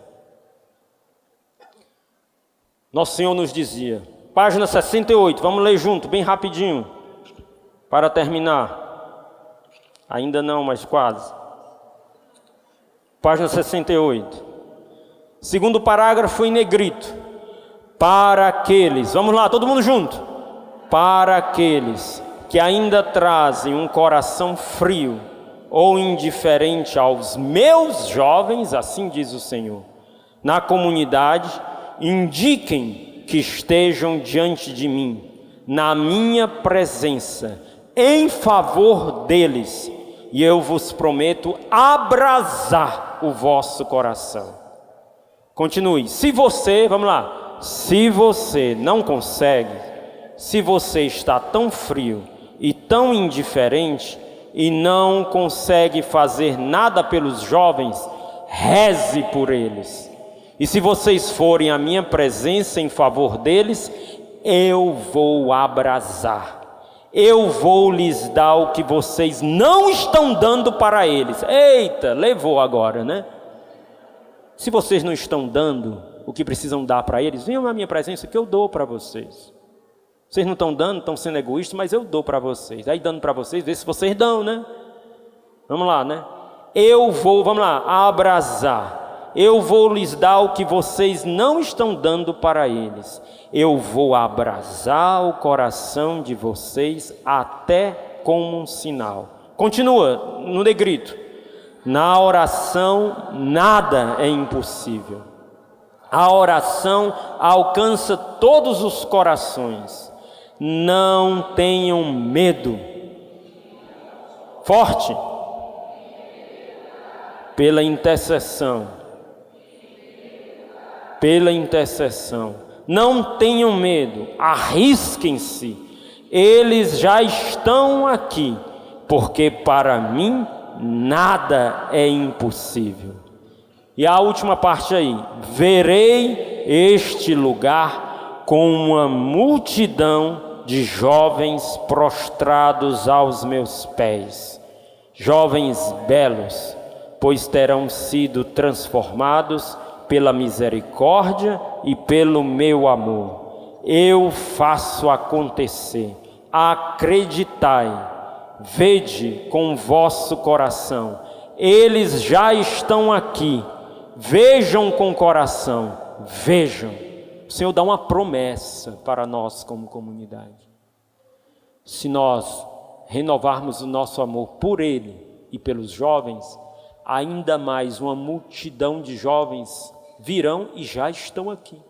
Nosso Senhor nos dizia, página 68, vamos ler junto, bem rapidinho, para terminar. Ainda não, mas quase. Página 68. Segundo parágrafo em negrito. Para aqueles, vamos lá, todo mundo junto. Para aqueles que ainda trazem um coração frio ou indiferente aos meus jovens, assim diz o Senhor, na comunidade, indiquem que estejam diante de mim, na minha presença, em favor deles, e eu vos prometo abrasar o vosso coração. Continue. Se você, vamos lá, se você não consegue, se você está tão frio e tão indiferente e não consegue fazer nada pelos jovens, reze por eles. E se vocês forem à minha presença em favor deles, eu vou abrasar. Eu vou lhes dar o que vocês não estão dando para eles. Eita, levou agora, né? Se vocês não estão dando o que precisam dar para eles, venham à minha presença que eu dou para vocês. Vocês não estão dando, estão sendo egoístas, mas eu dou para vocês. Aí dando para vocês, vê se vocês dão, né? Vamos lá, né? Eu vou, vamos lá, abrasar. Eu vou lhes dar o que vocês não estão dando para eles. Eu vou abrasar o coração de vocês até como um sinal. Continua no negrito. Na oração nada é impossível. A oração alcança todos os corações. Não tenham medo. Forte. Pela intercessão. Pela intercessão. Não tenham medo, arrisquem-se. Eles já estão aqui porque para mim nada é impossível. E a última parte aí: verei este lugar com uma multidão de jovens prostrados aos meus pés, jovens belos, pois terão sido transformados pela misericórdia e pelo meu amor. Eu faço acontecer. Acreditai, vede com vosso coração. Eles já estão aqui. Vejam com o coração, vejam. O Senhor dá uma promessa para nós como comunidade. Se nós renovarmos o nosso amor por Ele e pelos jovens, ainda mais uma multidão de jovens virão e já estão aqui.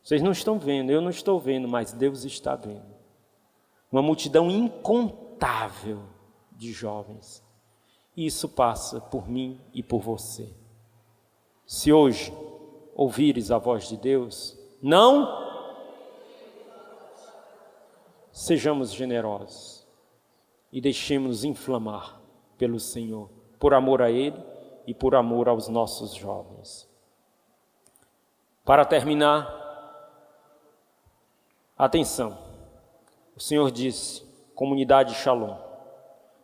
Vocês não estão vendo, eu não estou vendo, mas Deus está vendo. Uma multidão incontável de jovens. E isso passa por mim e por você. Se hoje ouvires a voz de Deus, não sejamos generosos e deixemos-nos inflamar pelo Senhor, por amor a Ele e por amor aos nossos jovens. Para terminar, atenção, o Senhor disse: comunidade Shalom,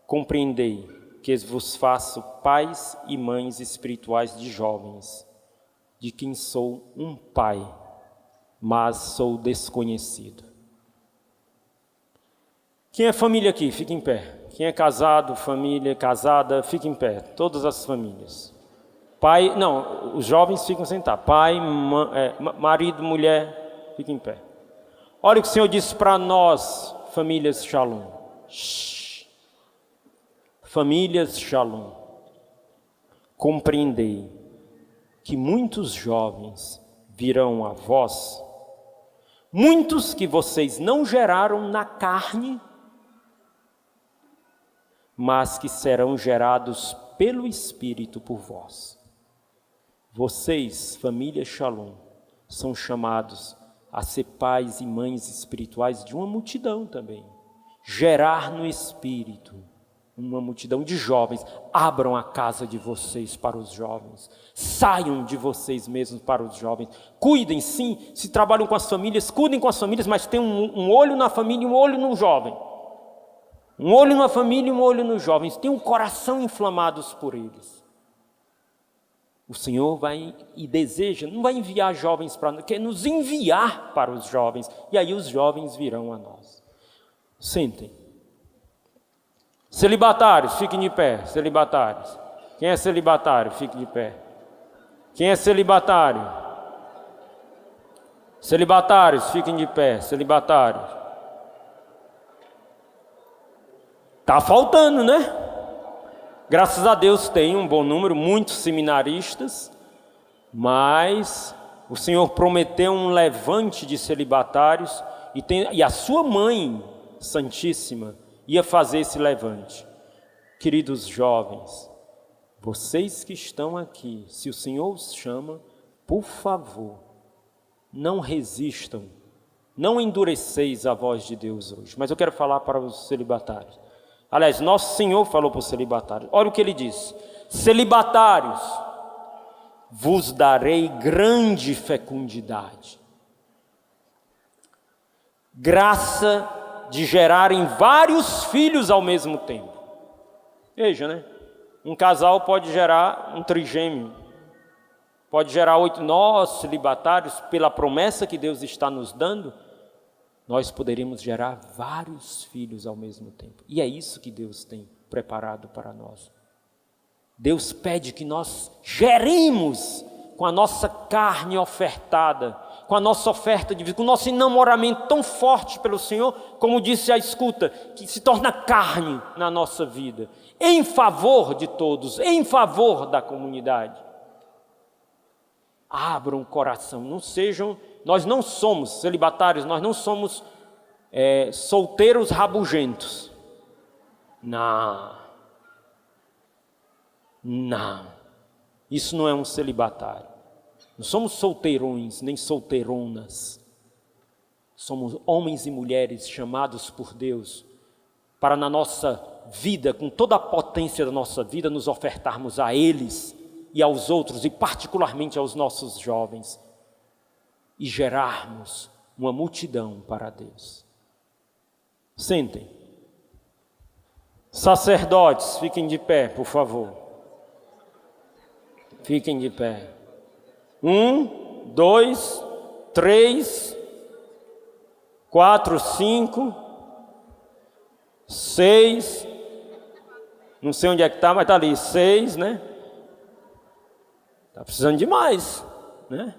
compreendei que vos faço pais e mães espirituais de jovens, de quem sou um pai, mas sou desconhecido. Quem é família aqui? Fique em pé. Quem é casado, família casada, fique em pé. Todas as famílias. Pai, não, os jovens ficam sentados. Pai, marido, mulher, fique em pé. Olha o que o Senhor disse para nós, famílias Shalom. Famílias Shalom, compreendei que muitos jovens virão a vós, muitos que vocês não geraram na carne, mas que serão gerados pelo Espírito por vós. Vocês, família Shalom, são chamados a ser pais e mães espirituais de uma multidão também. Gerar no Espírito uma multidão de jovens. Abram a casa de vocês para os jovens. Saiam de vocês mesmos para os jovens. Cuidem, sim, se trabalham com as famílias, cuidem com as famílias, mas tenham um olho na família e um olho no jovem. Um olho na família e um olho nos jovens. Tenham um coração inflamados por eles. O Senhor vai e deseja, não vai enviar jovens para nós, quer nos enviar para os jovens. E aí os jovens virão a nós. Sentem. Celibatários, fiquem de pé, celibatários. Quem é celibatário, fique de pé. Quem é celibatário? Celibatários, fiquem de pé, celibatários. Está faltando, né? Graças a Deus tem um bom número, muitos seminaristas, mas o Senhor prometeu um levante de celibatários e a sua mãe santíssima ia fazer esse levante. Queridos jovens, vocês que estão aqui, se o Senhor os chama, por favor, não resistam, não endureceis a voz de Deus hoje. Mas eu quero falar para os celibatários. Aliás, nosso Senhor falou para os celibatários. Olha o que Ele diz: celibatários, vos darei grande fecundidade, graça de gerarem vários filhos ao mesmo tempo. Veja, né? Um casal pode gerar um trigêmeo, pode gerar 8. Nós, celibatários, pela promessa que Deus está nos dando, nós poderíamos gerar vários filhos ao mesmo tempo. E é isso que Deus tem preparado para nós. Deus pede que nós geremos com a nossa carne ofertada, com a nossa oferta de vida, com o nosso enamoramento tão forte pelo Senhor, como disse a escuta, que se torna carne na nossa vida, em favor de todos, em favor da comunidade. Abram o coração, não sejam, nós não somos celibatários, nós não somos solteiros rabugentos. Não, isso não é um celibatário. Não somos solteirões, nem solteironas. Somos homens e mulheres chamados por Deus para, na nossa vida, com toda a potência da nossa vida, nos ofertarmos a eles e aos outros, e particularmente aos nossos jovens, e gerarmos uma multidão para Deus. Sentem. Sacerdotes, fiquem de pé, por favor. Fiquem de pé. 1, 2, 3, 4, 5, 6. Não sei onde é que está, mas está ali. 6, né? Está precisando de mais, né?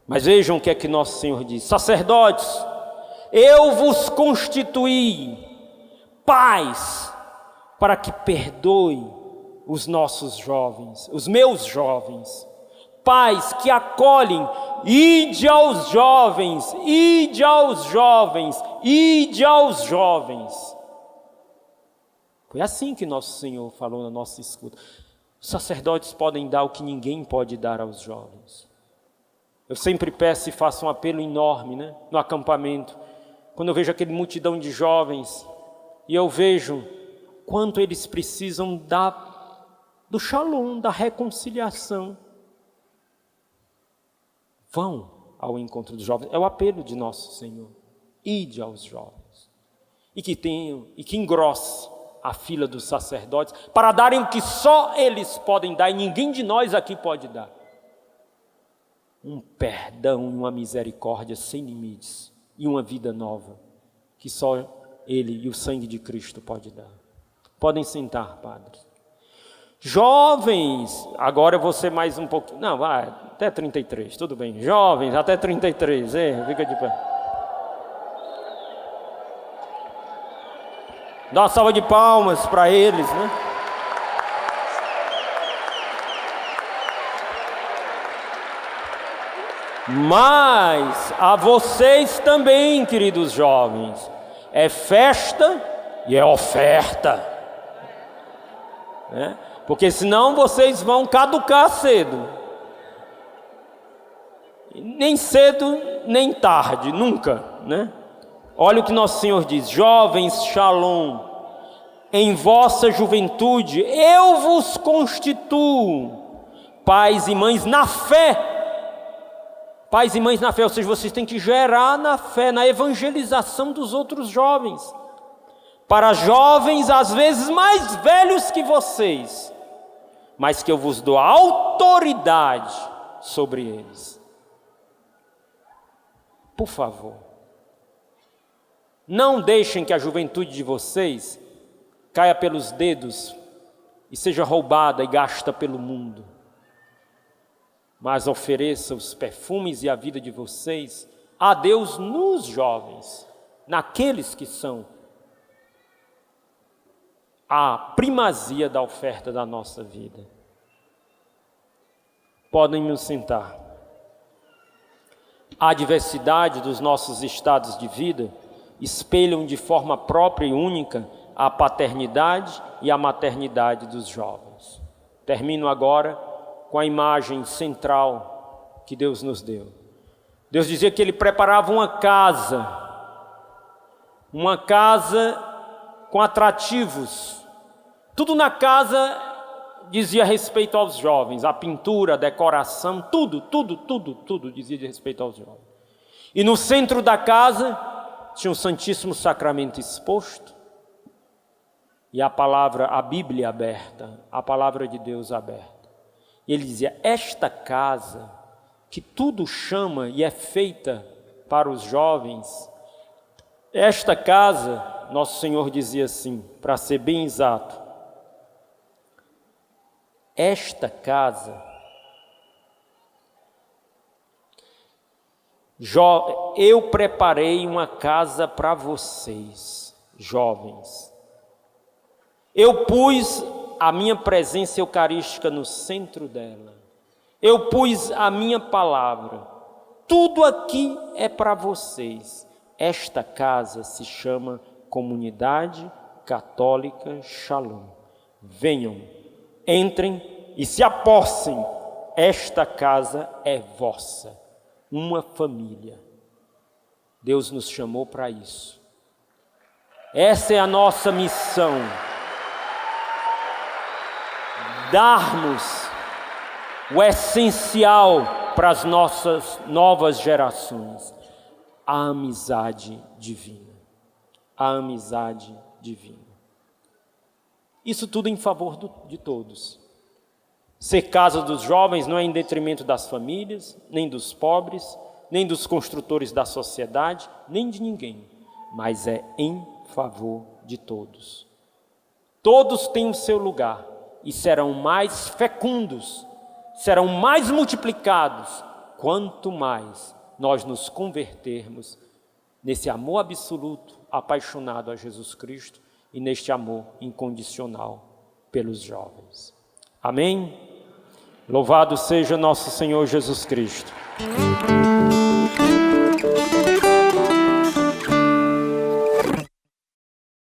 Mas vejam o que é que nosso Senhor diz. Sacerdotes, eu vos constituí pais para que perdoe os nossos jovens, os meus jovens. Pais que acolhem, ide aos jovens, ide aos jovens, ide aos jovens. Foi assim que nosso Senhor falou na nossa escuta. Os sacerdotes podem dar o que ninguém pode dar aos jovens. Eu sempre peço e faço um apelo enorme, né, no acampamento, quando eu vejo aquele multidão de jovens, e eu vejo quanto eles precisam do shalom, da reconciliação. Vão ao encontro dos jovens, é o apelo de nosso Senhor. Ide aos jovens, e que engrosse a fila dos sacerdotes, para darem o que só eles podem dar, e ninguém de nós aqui pode dar. Um perdão e uma misericórdia sem limites, e uma vida nova, que só Ele e o sangue de Cristo pode dar. Podem sentar, padres. Jovens, agora eu vou ser mais um pouquinho, não, vai, até 33, tudo bem. Jovens, até 33, fica de pé. Dá uma salva de palmas para eles, né? Mas a vocês também, queridos jovens, é festa e é oferta, né? Porque senão vocês vão caducar cedo. Nem cedo, nem tarde, nunca, né? Olha o que nosso Senhor diz: jovens, shalom, em vossa juventude eu vos constituo pais e mães na fé. Pais e mães na fé, ou seja, vocês têm que gerar na fé, na evangelização dos outros jovens. Para jovens, às vezes mais velhos que vocês, mas que eu vos dou autoridade sobre eles. Por favor, não deixem que a juventude de vocês caia pelos dedos e seja roubada e gasta pelo mundo. Mas ofereça os perfumes e a vida de vocês a Deus nos jovens, naqueles que são a primazia da oferta da nossa vida. Podem nos sentar. A diversidade dos nossos estados de vida espelham de forma própria e única a paternidade e a maternidade dos jovens. Termino agora com a imagem central que Deus nos deu. Deus dizia que Ele preparava uma casa com atrativos. Tudo na casa dizia respeito aos jovens, a pintura, a decoração, tudo dizia de respeito aos jovens. E no centro da casa tinha o Santíssimo Sacramento exposto e a Bíblia aberta, a palavra de Deus aberta. E ele dizia: esta casa, que tudo chama e é feita para os jovens, esta casa, nosso Senhor dizia assim, para ser bem exato, esta casa, eu preparei uma casa para vocês, jovens. Eu pus a minha presença eucarística no centro dela. Eu pus a minha palavra. Tudo aqui é para vocês. Esta casa se chama Comunidade Católica Shalom. Venham, entrem e se apossem. Esta casa é vossa. Uma família. Deus nos chamou para isso. Essa é a nossa missão. darmos o essencial para as nossas novas gerações: a amizade divina. A amizade divina. Isso tudo em favor de todos. Ser casa dos jovens não é em detrimento das famílias, nem dos pobres, nem dos construtores da sociedade, nem de ninguém, mas é em favor de todos. Todos têm o seu lugar e serão mais fecundos, serão mais multiplicados, quanto mais nós nos convertermos nesse amor absoluto, apaixonado a Jesus Cristo e neste amor incondicional pelos jovens. Amém? Louvado seja nosso Senhor Jesus Cristo.